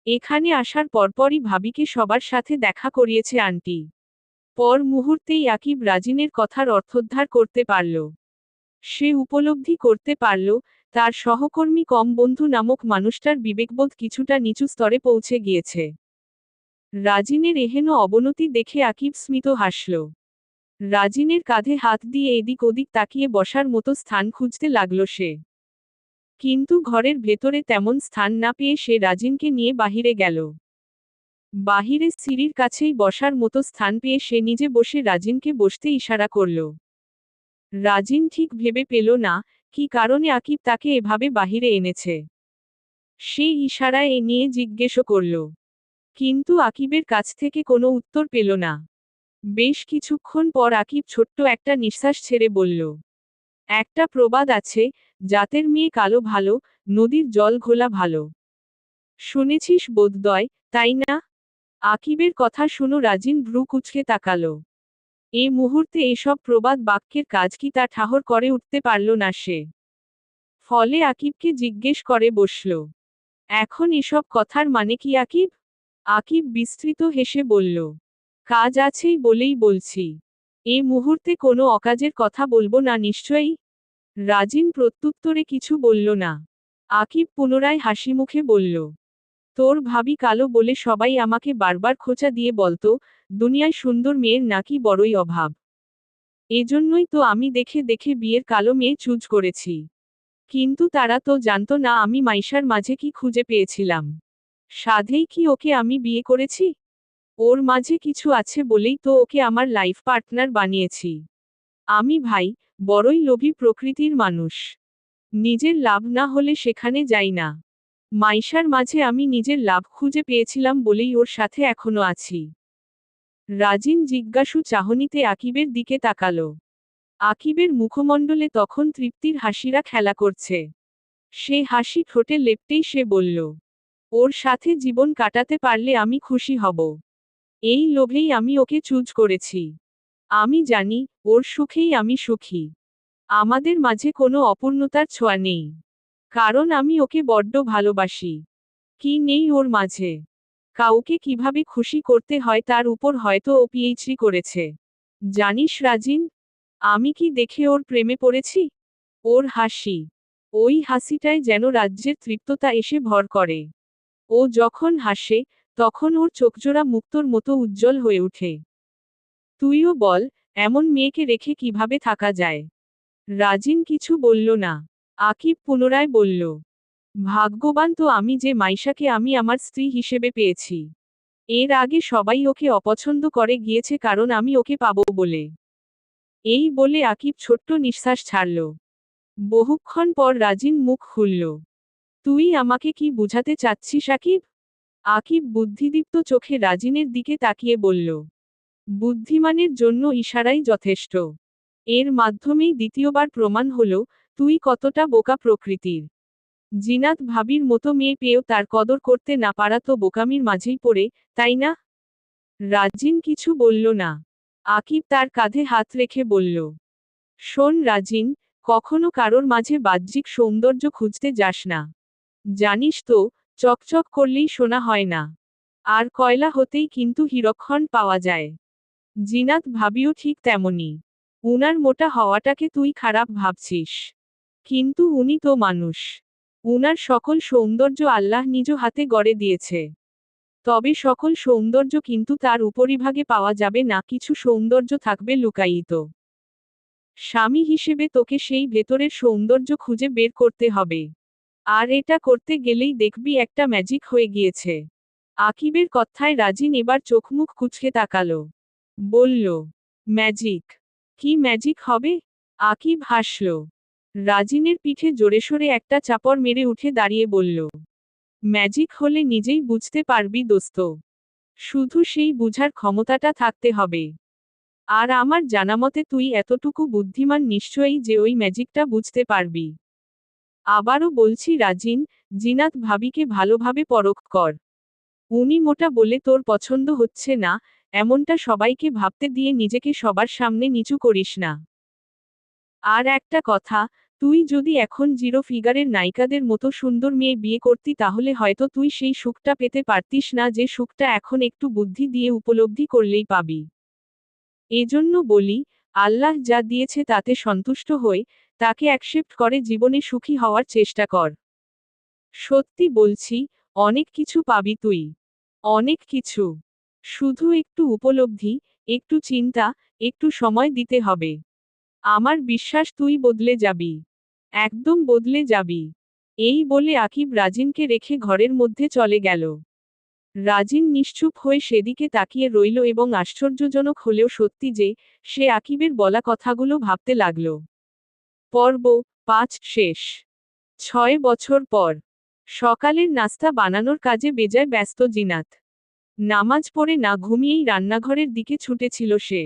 A: এখানে আসার পরপরই ভাবিকে সবার সাথে দেখা করিয়েছে আন্টি। পর মুহূর্তেই আকিব রাজিনের কথার অর্থোদ্ধার করতে পারল। সে উপলব্ধি করতে পারল, তার সহকর্মী কম বন্ধু নামক মানুষটার বিবেকবোধ কিছুটা নিচু স্তরে পৌঁছে গিয়েছে। রাজিনের এহেন অবনতি দেখে আকিব স্মিত হাসল। রাজিনের কাঁধে হাত দিয়ে এদিক ওদিক তাকিয়ে বসার মতো স্থান খুঁজতে লাগল সে। কিন্তু ঘরের ভেতরে তেমন স্থান না পেয়ে সে রাজিনকে নিয়ে বাহিরে গেল। বাহিরে সিঁড়ির কাছেই বসার মতো স্থান পেয়ে সে নিজে বসে রাজিনকে বসতে ইশারা করল। রাজিন ঠিক ভেবে পেল না, কি কারণে আকিব তাকে এভাবে বাহিরে এনেছে। সে ইশারায় এ নিয়ে জিজ্ঞেসও করল, কিন্তু আকিবের কাছ থেকে কোনো উত্তর পেল না। বেশ কিছুক্ষণ পর আকিব ছোট্ট একটা নিঃশ্বাস ছেড়ে বলল, একটা প্রবাদ আছে, জাতের মেয়ে কালো ভালো, নদীর জল ঘোলা ভালো। শুনেছিস বোধদয়, তাই না? আকিবের কথা শুনো রাজিন ভ্রু কুঁচকে তাকালো। এ মুহূর্তে এসব প্রবাদ বাক্যের কাজ কি তা ঠাহর করে উঠতে পারল না সে। ফলে আকিবকে জিজ্ঞেস করে বসল, এখন এসব কথার মানে কি আকিব? আকিব বিস্তৃত হেসে বলল, কাজ আছেই বলেই বলছি। এ মুহূর্তে কোনো অকাজের কথা বলবো না নিশ্চয়ই? রাজিন প্রত্যুত্তরে কিছু বলল না। আকিব পুনরায় হাসিমুখে বলল, তোর ভাবি কালো বলে সবাই আমাকে বারবার খোঁচা দিয়ে বলতো, দুনিয়ায় সুন্দর মেয়ের নাকি বড়ই অভাব। এজন্যই তো আমি দেখে দেখে বিয়ের কালো মেয়ে চুজ করেছি। কিন্তু তারা তো জানতো না আমি মাইশার মাঝে কি খুঁজে পেয়েছিলাম। সাধেই কি ওকে আমি বিয়ে করেছি? ওর মাঝে কিছু আছে বলেই তো ওকে আমার লাইফ পার্টনার বানিয়েছি। আমি ভাই, বড়ই লোভী প্রকৃতির মানুষ। নিজের লাভ না হলে সেখানে যাই না। মাইশার মাঝে আমি নিজের লাভ খুঁজে পেয়েছিলাম বলেই ওর সাথে এখনো আছি। রাজিন জিজ্ঞাসু চাহনিতে আকিবের দিকে তাকালো। আকিবের মুখমণ্ডলে তখন তৃপ্তির হাসিরা খেলা করছে। সে হাসি ঠোঁটে লেপটেই সে বলল, ওর সাথে জীবন কাটাতে পারলে আমি খুশি হব। এই লোভেই আমি ওকে চুজ করেছি। আমি জানি, ওর সুখেই আমি সুখী। আমাদের মাঝে কোনো অপূর্ণতার ছোঁয়া নেই। কারণ আমি ওকে বড্ড ভালোবাসি। কি নেই ওর মাঝে? কাউকে কিভাবে খুশি করতে হয় তার উপর হয়তো ও পিএইচডি করেছে। জানিস রাজিন, আমি কি দেখে ওর প্রেমে পড়েছি? ওর হাসি। ওই হাসিটায় যেন রাজ্যের তৃপ্ততা এসে ভর করে। ও যখন হাসে, তখন ওর চোখজোড়া মুক্তোর মতো উজ্জ্বল হয়ে ওঠে। তুইও বল, এমন মেয়েকে রেখে কিভাবে থাকা যায়? রাজিন কিছু বলল না। আকিব পুনরায় বলল, ভাগ্যবান তো আমি যে মাইশাকে আমি আমার স্ত্রী হিসেবে পেয়েছি। এর আগে সবাই ওকে অপছন্দ করে গিয়েছে কারণ আমি ওকে পাবো বলে। এই বলে আকিব ছোট্ট নিঃশ্বাস ছাড়ল। বহুক্ষণ পর রাজিন মুখ খুলল। তুই আমাকে কি বুঝাতে চাচ্ছিস আকিব? আকিব বুদ্ধিদীপ্ত চোখে রাজিনের দিকে তাকিয়ে বলল, বুদ্ধিমানের জন্য ইশারাই যথেষ্ট। এর মাধ্যমেই দ্বিতীয়বার প্রমাণ হলো, তুই কতটা বোকা প্রকৃতির। জিনাত ভাবির মতো মেয়ে পেয়েও তার কদর করতে না পারা তো বোকামির মাঝেই পড়ে, তাই না? রাজিন কিছু বলল না। আকিব তার কাঁধে হাত রেখে বলল, শোন রাজিন, কখনো কারোর মাঝে বাহ্যিক সৌন্দর্য খুঁজতে যাস না। জানিস তো, চকচক করলেই সোনা হয় না। আর কয়লা হতেই কিন্তু হীরকক্ষণ পাওয়া যায়। জিনাত ভাবিও ঠিক তেমনি। উনার মোটা হওয়াটাকে তুই খারাপ ভাবছিস। কিন্তু উনি তো মানুষ। উনার সকল সৌন্দর্য আল্লাহ নিজ হাতে গড়ে দিয়েছে। তবে সকল সৌন্দর্য কিন্তু তার উপরিভাগে পাওয়া যাবে না, কিছু সৌন্দর্য থাকবে লুকায়িত। স্বামী হিসেবে তোকে সেই ভেতরের সৌন্দর্য খুঁজে বের করতে হবে। আর এটা করতে গেলেই দেখবি একটা ম্যাজিক হয়ে গিয়েছে। আকিবের কথায় রাজিন এবার চোখমুখ কুঁচকে তাকালো। বলল, ম্যাজিক? কি ম্যাজিক হবে? আকিব হাসল। রাজিনের পিঠে জোরেশোরে একটা চাপড় মেরে উঠে দাঁড়িয়ে বলল, ম্যাজিক হলে নিজেই বুঝতে পারবি দোস্ত। শুধু সেই বুঝার ক্ষমতাটা থাকতে হবে। আর আমার জানামতে তুই এতটুকু বুদ্ধিমান নিশ্চয়ই যে ওই ম্যাজিকটা বুঝতে পারবি। আবারও বলছি রাজিন, জিনাত ভাবিকে ভালোভাবে পরখ কর। উনি মোটা বলে তোর পছন্দ হচ্ছে না, এমনটা সবাইকে ভাবতে দিয়ে নিজেকে সবার সামনে নিচু করিস না। আর একটা কথা, তুই যদি এখন জিরো ফিগারের নায়িকাদের মতো সুন্দর মেয়ে বিয়ে করতি তাহলে হয়তো তুই সেই সুখটা পেতে পারতিস না যে সুখটা এখন একটু বুদ্ধি দিয়ে উপলব্ধি করলেই পাবি। এজন্য বলি, আল্লাহ যা দিয়েছে তাতে সন্তুষ্ট হয়ে, তাকে অ্যাকসেপ্ট করে জীবনে সুখী হওয়ার চেষ্টা কর। সত্যি বলছি, অনেক কিছু পাবি তুই। অনেক কিছু। শুধু একটু উপলব্ধি, একটু চিন্তা, একটু সময় দিতে হবে। আমার বিশ্বাস তুই বদলে যাবি। একদম বদলে যাবি। এই বলে আকিব রাজিনকে রেখে ঘরের মধ্যে চলে গেল। রাজিন নিশ্চুপ হয়ে সেদিকে তাকিয়ে রইল এবং আশ্চর্যজনক হলেও সত্যি যে, সে আকিবের বলা কথাগুলো ভাবতে লাগল। পর্ব ৫ শেষ। ৬ বছর পর। সকালের নাস্তা বানানোর কাজে বেজায় ব্যস্ত জিনাত। নামাজ পড়ে না ঘুমিয়েই রান্নাঘরের দিকে ছুটেছিল সে।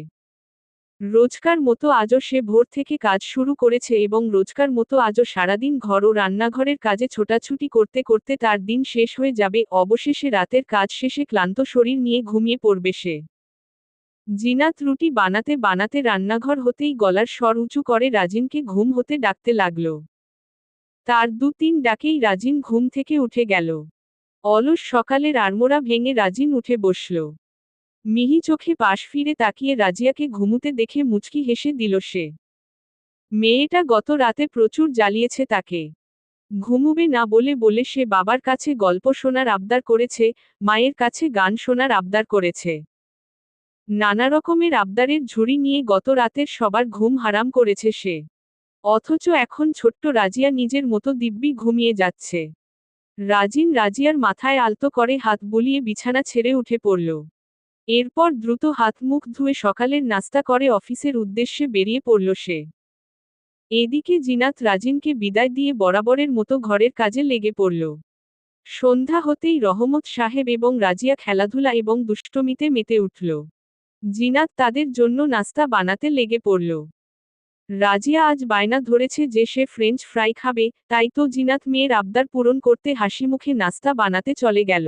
A: রোজকার মতো আজও সে ভোর থেকে কাজ শুরু করেছে এবং রোজকার মতো আজও সারাদিন ঘর ও রান্নাঘরের কাজে ছোটাছুটি করতে করতে তার দিন শেষ হয়ে যাবে, অবশেষে রাতের কাজ শেষে ক্লান্ত শরীর নিয়ে ঘুমিয়ে পড়বে সে। জিনাত রুটি বানাতে বানাতে রান্নাঘর হতেই গলার স্বর উঁচু করে রাজিনকে ঘুম হতে ডাকতে লাগল। তার ২-৩ ডাকেই রাজিন ঘুম থেকে উঠে গেল। অলস সকালের আড়মোড়া ভেঙে রাজিন উঠে বসল। মিহি চোখে পাশ ফিরে তাকিয়ে রাজিয়াকে ঘুমুতে দেখে মুচকি হেসে দিল সে। মেয়েটা গত রাতে প্রচুর জ্বালিয়েছে তাকে। ঘুমুবে না বলে বলে সে বাবার কাছে গল্প শোনার আবদার করেছে, মায়ের কাছে গান শোনার আবদার করেছে। নানা রকমের আবদারের ঝুড়ি নিয়ে গত রাতের সবার ঘুম হারাম করেছে সে। অথচ এখন ছোট্ট রাজিয়া নিজের মতো দিব্যি ঘুমিয়ে যাচ্ছে। রাজিন রাজিয়ার মাথায় আলতো করে হাত বুলিয়ে বিছানা ছেড়ে উঠে পড়ল। এরপর দ্রুত হাত মুখ ধুয়ে সকালের নাস্তা করে অফিসের উদ্দেশ্যে বেরিয়ে পড়ল সে। এদিকে জিনাত রাজিনকে বিদায় দিয়ে বরাবরের মতো ঘরের কাজে লেগে পড়ল। সন্ধ্যা হতেই রহমত সাহেব এবং রাজিয়া খেলাধুলা এবং দুষ্টমিতে মেতে উঠল। জিনাত তাদের জন্য নাস্তা বানাতে লেগে পড়ল। রাজিয়া আজ বায়না ধরেছে যে সে ফ্রেঞ্চ ফ্রাই খাবে, তাই তো জিনাত মেয়ের আবদার পূরণ করতে হাসিমুখে নাস্তা বানাতে চলে গেল।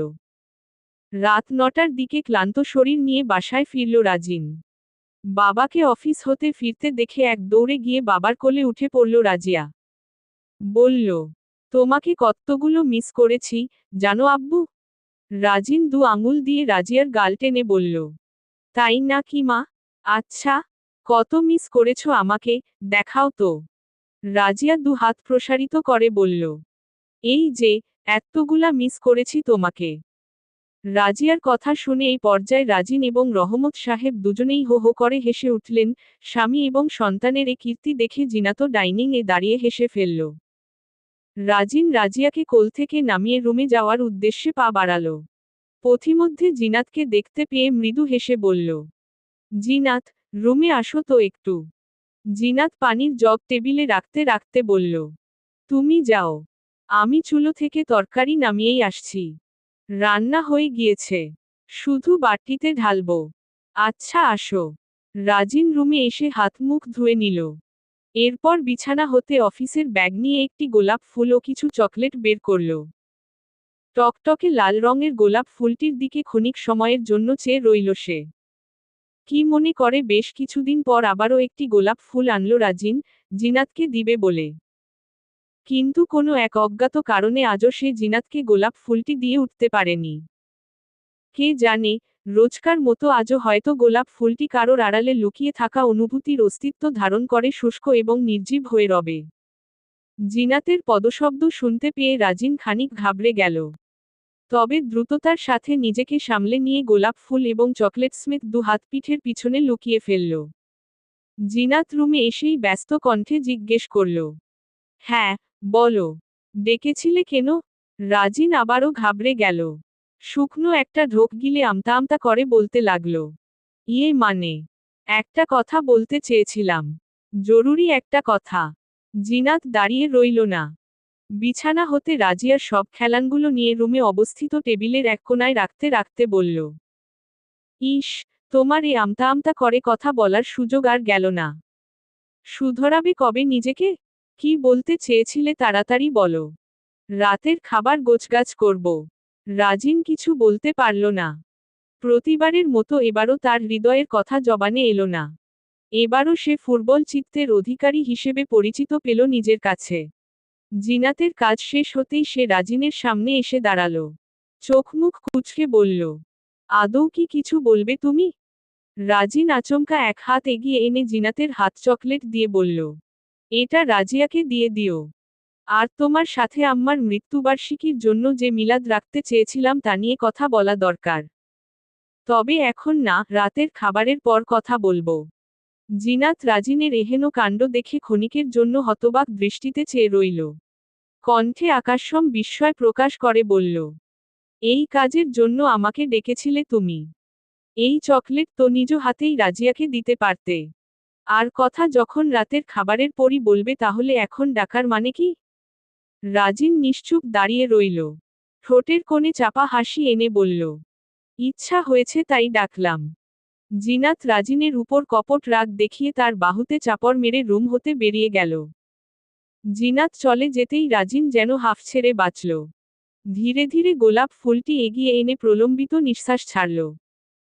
A: রাত 9টার দিকে ক্লান্ত শরীর নিয়ে বাসায় ফিরল রাজিন। বাবাকে অফিস হতে ফিরতে দেখে এক দৌড়ে গিয়ে বাবার কোলে উঠে পড়ল রাজিয়া। বলল, তোমাকে কতগুলো মিস করেছি জানো আব্বু। রাজিন দু আঙুল দিয়ে রাজিয়ার গাল টেনে বলল, তাই না কি মা? আচ্ছা, কত মিস করেছো আমাকে, দেখাও তো। রাজিয়া দু হাত প্রসারিত করে বলল, এই যে, এতগুলা মিস করেছি তোমাকে। রাজিয়ার কথা শুনে এই পর্যায়ে রাজিন এবং রহমত সাহেব দুজনেই হো হো করে হেসে উঠলেন। স্বামী এবং সন্তানের এ কীর্তি দেখে জিনাত ডাইনিং এ দাঁড়িয়ে হেসে ফেলল। রাজিন রাজিয়াকে কোল থেকে নামিয়ে রুমে যাওয়ার উদ্দেশ্যে পা বাড়াল। পথিমধ্যে জিনাতকে দেখতে পেয়ে মৃদু হেসে বলল, জিনাত, রুমে আসো তো একটু। জিনাত পানির জগ টেবিলে রাখতে রাখতে বলল, তুমি যাও, আমি চুলো থেকে তরকারি নামিয়েই আসছি। রান্না হয়ে গিয়েছে, শুধু বাটিতে ঢালবো। আচ্ছা আসো। রাজিন রুমে এসে হাত মুখ ধুয়ে নিল। এরপর বিছানা হতে অফিসের ব্যাগ নিয়ে একটি গোলাপ ফুল ও কিছু চকলেট বের করল। টকটকে লাল রঙের গোলাপ ফুলটির দিকে ক্ষণিক সময়ের জন্য চেয়ে রইল সে। কি মনে করে বেশ কিছুদিন পর আবারও একটি গোলাপ ফুল আনল রাজিন, জিনাতকে দিবে বলে। কিন্তু কোনো এক অজ্ঞাত কারণে আজও সে জিনাতকে গোলাপ ফুলটি দিয়ে উঠতে পারেনি। কে জানে, রোজকার মতো আজও হয়তো গোলাপ ফুলটি কারোর আড়ালে লুকিয়ে থাকা অনুভূতির অস্তিত্ব ধারণ করে শুষ্ক এবং নির্জীব হয়ে রবে। জিনাতের পদশব্দ শুনতে পেয়ে রাজিন খানিক ঘাবড়ে গেল। তবে দ্রুততার সাথে নিজেকে সামলে নিয়ে গোলাপ ফুল এবং চকলেট স্মিথ দু হাত পিঠের পিছনে লুকিয়ে ফেলল। জিনাত রুমে এসেই ব্যস্ত কণ্ঠে জিজ্ঞেস করল, হ্যাঁ, বলো, ডেকেছিলে কেন? রাজিন আবারও ঘাবড়ে গেল। শুকনো একটা ঢোক গিলে আমতা আমতা করে বলতে লাগল, ইয়ে মানে, একটা কথা বলতে চেয়েছিলাম, জরুরি একটা কথা। জিনাত দাঁড়িয়ে রইল না। বিছানা হতে রাজিয়ার সব খেলানগুলো নিয়ে রুমে অবস্থিত টেবিলের এক কোণায় রাখতে রাখতে বলল, ইস, তোমার এ আমতা আমতা করে কথা বলার সুযোগ আর গেল না। শুধরাবে কবে নিজেকে? কি বলতে চেয়েছিলে তাড়াতাড়ি বলো। রাতের খাবার গোছগাছ করব। রাজিন কিছু বলতে পারল না। প্রতিবারের মতো এবারও তার হৃদয়ের কথা জবানে এলো না। এবারও সে ফুটবল চিত্তের অধিকারী হিসেবে পরিচিত পেল নিজের কাছে। জিনাতের কাজ শেষ হতেই সে রাজিনের সামনে এসে দাঁড়াল। চোখ মুখ কুঁচকে বলল, আদৌ কি কিছু বলবে তুমি? রাজিন আচমকা এক হাত এগিয়ে এনে জিনাতের হাত চকলেট দিয়ে বলল, এটা রাজিয়াকে দিয়ে দিও। আর তোমার সাথে আম্মার মৃত্যুবার্ষিকীর জন্য যে মিলাদ রাখতে চেয়েছিলাম তা নিয়ে কথা বলা দরকার। তবে এখন না, রাতের খাবারের পর কথা বলবো। জিনাত রাজিনের এহেন কাণ্ড দেখে ক্ষণিকের জন্য হতবাক দৃষ্টিতে চেয়ে রইল। কণ্ঠে আকাশম বিস্ময় প্রকাশ করে বলল, এই কাজের জন্য আমাকে ডেকেছিলে তুমি? এই চকলেট তো নিজ হাতেই রাজিয়াকে দিতে পারতে। আর কথা যখন রাতের খাবারের পরই বলবে তাহলে এখন ডাকার মানে কি? রাজিন নিশ্চুপ দাঁড়িয়ে রইল। ঠোঁটের কোণে চাপা হাসি এনে বলল, ইচ্ছা হয়েছে তাই ডাকলাম। জিনাত রাজিনের উপর কপট রাগ দেখিয়ে তার বাহুতে চাপড় মেরে রুম হতে বেরিয়ে গেল। জিনাত চলে যেতেই রাজিন যেন হাঁফ ছেড়ে বাঁচল। ধীরে ধীরে গোলাপ ফুলটি এগিয়ে এনে প্রলম্বিত নিঃশ্বাস ছাড়ল।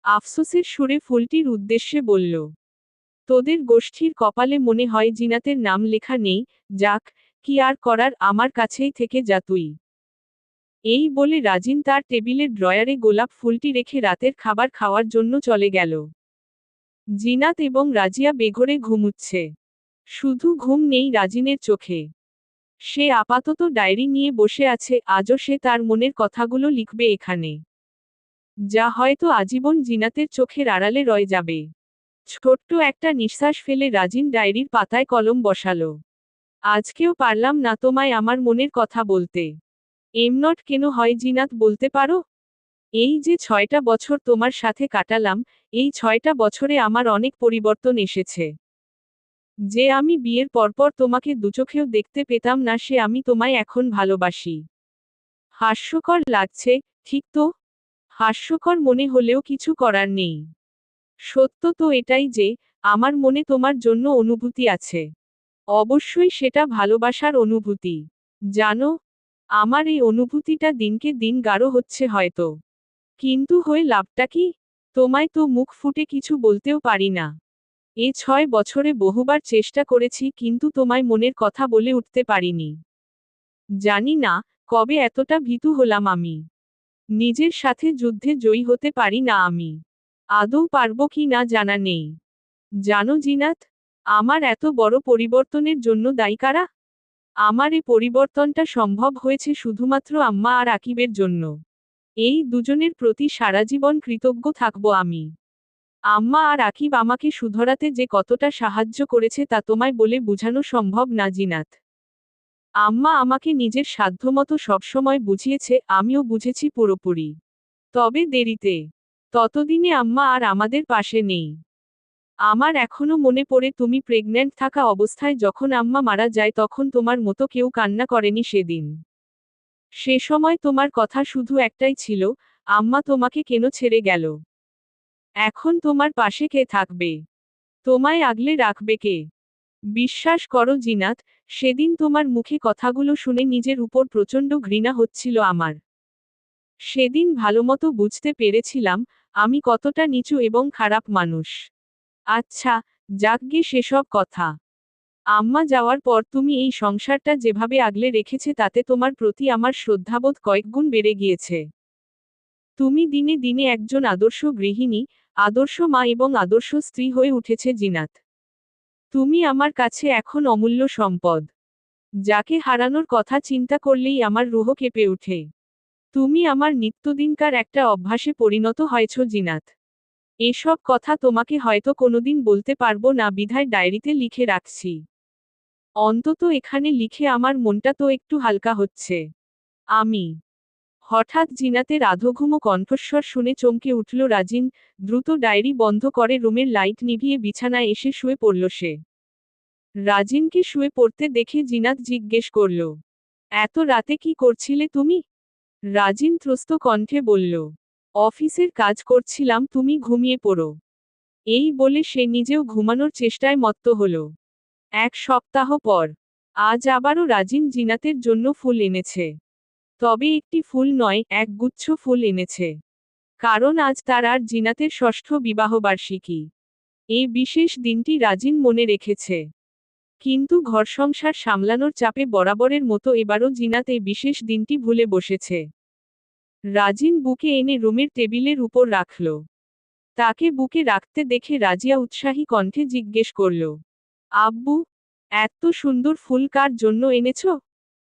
A: আফসোসের সুরে ফুলটির উদ্দেশ্যে বলল, তোদের গোষ্ঠীর কপালে মনে হয় জিনাতের নাম লেখা নেই, যাক, কি আর করার, আমার কাছেই থেকে যা তুই। এই বলে রাজিন তার টেবিলের ড্রয়ারে গোলাপ ফুলটি রেখে রাতের খাবার খাওয়ার জন্য চলে গেল। জিনাত এবং রাজিয়া বেঘোরে ঘুমুচ্ছে। শুধু ঘুম নেই রাজিনের চোখে। সে আপাতত ডায়েরি নিয়ে বসে আছে, আজও সে তার মনের কথাগুলো লিখবে এখানে। যা হয়তো আজীবন জিনাতের চোখের আড়ালে রয়ে যাবে। ছোট্ট একটা নিঃশ্বাস ফেলে রাজিন ডায়েরির পাতায় কলম বসালো। আজকেও পারলাম না তোমায় আমার মনের কথা বলতে। এমনট কেন হয় জিনাত, বলতে পারো? এই যে 6টা বছর তোমার সাথে কাটালাম, এই 6টা বছরে আমার অনেক পরিবর্তন এসেছে। যে আমি বিয়ের পরপর তোমাকে দুচোখেও দেখতে পেতাম না, সে আমি তোমায় এখন ভালোবাসি। হাস্যকর লাগছে, ঠিক তো? হাস্যকর মনে হলেও কিছু করার নেই। সত্য তো এটাই যে, আমার মনে তোমার জন্য অনুভূতি আছে। অবশ্যই সেটা ভালোবাসার অনুভূতি। জানো, আমার এই অনুভূতিটা দিনকে দিন গাঢ় হচ্ছে হয়তো। কিন্তু হয়ে লাভটা কি? তোমায় তো মুখ ফুটে কিছু বলতেও পারি না। এ 6 বছরে বহুবার চেষ্টা করেছি, কিন্তু তোমায় মনের কথা বলে উঠতে পারিনি। জানি না, কবে এতটা ভীতু হলাম আমি। নিজের সাথে যুদ্ধে জয়ী হতে পারি না আমি। আদৌ পারবো কি না জানা নেই। জানো জিনাত, আমার এত বড় পরিবর্তনের জন্য দায়ী কারা? আমার এ পরিবর্তনটা সম্ভব হয়েছে শুধুমাত্র আম্মা আর আকিবের জন্য। এই দুজনের প্রতি সারা জীবন কৃতজ্ঞ থাকব আমি। আম্মা আর আকিব আমাকে শুধরাতে যে কতটা সাহায্য করেছে তা তোমায় বলে বোঝানো সম্ভব না জিনাত। আম্মা আমাকে নিজের সাধ্যমতো সবসময় বুঝিয়েছে, আমিও বুঝেছি পুরোপুরি। তবে দেরিতে। ততদিনে আম্মা আর আমাদের পাশে নেই। আমার এখনো মনে পড়ে তুমি প্রেগন্যান্ট থাকা অবস্থায় যখন আম্মা মারা যায়, তখন তোমার মতো কেউ কান্না করেনি সেদিন। সে সময় তোমার কথা শুধু একটাই ছিল, আম্মা তোমাকে কেন ছেড়ে গেল? এখন তোমার পাশে কে থাকবে? তোমায় আগলে রাখবে কে? বিশ্বাস করো জিনাত, সেদিন তোমার মুখে কথাগুলো শুনে নিজের উপর প্রচণ্ড ঘৃণা হচ্ছিল আমার। সেদিন ভালোমতো বুঝতে পেরেছিলাম, আমি কতটা নিচু এবং খারাপ মানুষ। আচ্ছা, যাকগে সেসব কথা। আম্মা যাওয়ার পর তুমি এই সংসারটা যেভাবে আগলে রেখেছে তাতে তোমার প্রতি আমার শ্রদ্ধাবোধ কয়েকগুণ বেড়ে গিয়েছে। তুমি দিনে দিনে একজন আদর্শ গৃহিণী, আদর্শ মা এবং আদর্শ স্ত্রী হয়ে উঠেছে জিনাত। তুমি আমার কাছে এখন অমূল্য সম্পদ, যাকে হারানোর কথা চিন্তা করলেই আমার রুহ কেঁপে ওঠে। তুমি আমার নিত্যদিনকার একটা অভ্যাসে পরিণত হয়েছ জিনাত। এসব কথা তোমাকে হয়তো কোনোদিন বলতে পারবো না বিধায় ডায়েরিতে লিখে রাখছি। অন্তত এখানে লিখে আমার মনটা তো একটু হালকা হচ্ছে। আমি। হঠাৎ জিনাতের আধঘুমো কণ্ঠস্বর শুনে চমকে উঠল রাজিন। দ্রুত ডায়েরি বন্ধ করে রুমের লাইট নিভিয়ে বিছানায় এসে শুয়ে পড়ল সে। রাজিনকে শুয়ে পড়তে দেখে জিনাত জিজ্ঞেস করল, এত রাতে কি করছিলে তুমি? রাজিন ত্রস্ত কণ্ঠে বলল, অফিসের কাজ করছিলাম, তুমি ঘুমিয়ে পড়ো। এই বলে সে নিজেও ঘুমানোর চেষ্টায় মত্ত হল। 1 সপ্তাহ পর। আজ আবারও রাজিন জিনাতের জন্য ফুল এনেছে। তবে একটি ফুল নয়, এক গুচ্ছ ফুল এনেছে। কারণ আজ তার আর জিনাতের ষষ্ঠ বিবাহবার্ষিকী। এই বিশেষ দিনটি রাজিন মনে রেখেছে। কিন্তু ঘরসংসার সামলানোর চাপে বরাবরের মতো এবারও জিনাত এই বিশেষ দিনটি ভুলে বসেছে। রাজিন বুকে এনে রুমের টেবিলের উপর রাখল। তাকে বুকে রাখতে দেখে রাজিয়া উৎসাহী কণ্ঠে জিজ্ঞেস করল, আব্বু, এত সুন্দর ফুল কার জন্য এনেছ?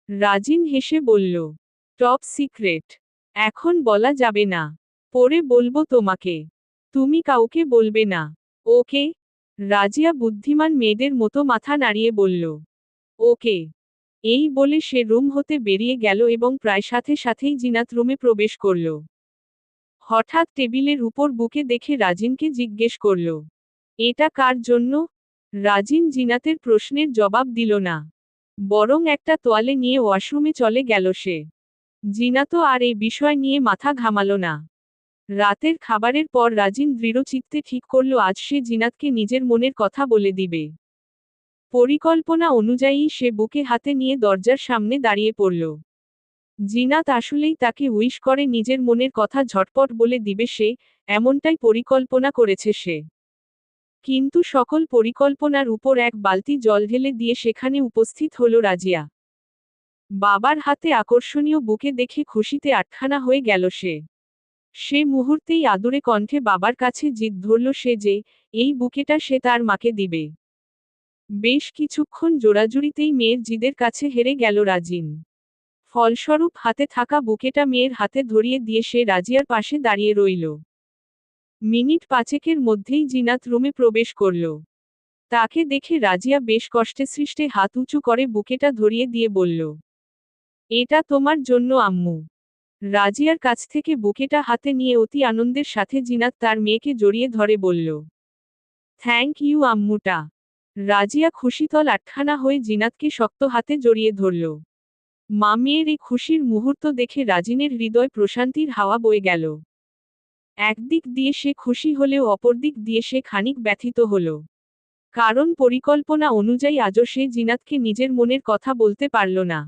A: রাজিন হেসে বলল, টপ সিক্রেট। এখন বলা যাবে না। পরে বলবো তোমাকে। তুমি কাউকে বলবে না। ওকে? রাজিয়া বুদ্ধিমান মেয়েদের মতো মাথা নাড়িয়ে বলল, ওকে। এই বলে সে রুম হতে বেরিয়ে গেল এবং প্রায় সাথে সাথেই জিনাত রুমে প্রবেশ করল। হঠাৎ টেবিলের উপর বুকে দেখে রাজিনকে জিজ্ঞেস করল, এটা কার জন্য? রাজিন জিনাতের প্রশ্নের জবাব দিল না। বরং একটা তোয়ালে নিয়ে ওয়াশরুমে চলে গেল সে। জিনাতও আর এই বিষয় নিয়ে মাথা ঘামালো না। রাতের খাবারের পর রাজিন দৃঢ়চিত্তে ঠিক করল আজ সে জিনাতকে নিজের মনের কথা বলে দিবে। পরিকল্পনা অনুযায়ী সে বুকে হাতে নিয়ে দরজার সামনে দাঁড়িয়ে পড়ল। জিনাত আসলেই তাকে উইশ করে নিজের মনের কথা ঝটপট বলে দিবে সে, এমনটাই পরিকল্পনা করেছে সে। কিন্তু সকল পরিকল্পনার উপর এক বালতি জল ঢেলে দিয়ে সেখানে উপস্থিত হলো রাজিয়া। বাবার হাতে আকর্ষণীয় বুকে দেখে খুশিতে আটখানা হয়ে গেল সে। সে মুহূর্তেই আদুরে কণ্ঠে বাবার কাছে জিদ ধরল সে যে, এই বুকেটা সে তার মাকে দিবে। বেশ কিছুক্ষণ জোড়াজুড়িতেই মেয়ের জিদের কাছে হেরে গেল রাজিন। ফলস্বরূপ হাতে থাকা বুকেটা মেয়ের হাতে ধরিয়ে দিয়ে সে রাজিয়ার পাশে দাঁড়িয়ে রইল। মিনিট 5-এর মধ্যেই জিনাত রুমে প্রবেশ করল। তাকে দেখে রাজিয়া বেশ কষ্টে সৃষ্টে হাত উঁচু করে বুকেটা ধরিয়ে দিয়ে বলল, এটা তোমার জন্য আম্মু। রাজিয়ার কাছ থেকে বুকেটা হাতে নিয়ে অতি আনন্দের সাথে জিনাত তার মেয়েকে জড়িয়ে ধরে বলল, থ্যাংক ইউ আম্মুটা। রাজিয়া খুশিতল আটখানা হয়ে জিনাতকে শক্ত হাতে জড়িয়ে ধরল। মা মেয়ের এই খুশির মুহূর্ত দেখে রাজিনের হৃদয় প্রশান্তির হাওয়া বয়ে গেল। একদিক দিয়ে সে খুশি হলেও অপর দিক দিয়ে সে খানিক ব্যথিত হল। কারণ পরিকল্পনা অনুযায়ী আজও সে জিনাতকে নিজের মনের কথা বলতে পারল না।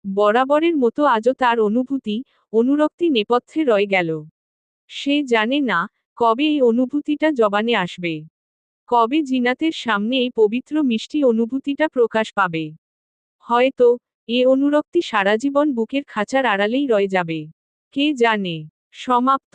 A: বরাবরের মতো আজও তার অনুভূতি, অনুরক্তি নেপথ্যে রয়ে গেল। সে জানে না, কবে এই অনুভূতিটা জবানে আসবে। কবে জিনাতের সামনে এই পবিত্র মিষ্টি অনুভূতিটা প্রকাশ পাবে। হয়তো এ অনুরক্তি সারাজীবন বুকের খাঁচার আড়ালেই রয়ে যাবে। কে জানে। সমাপ্ত।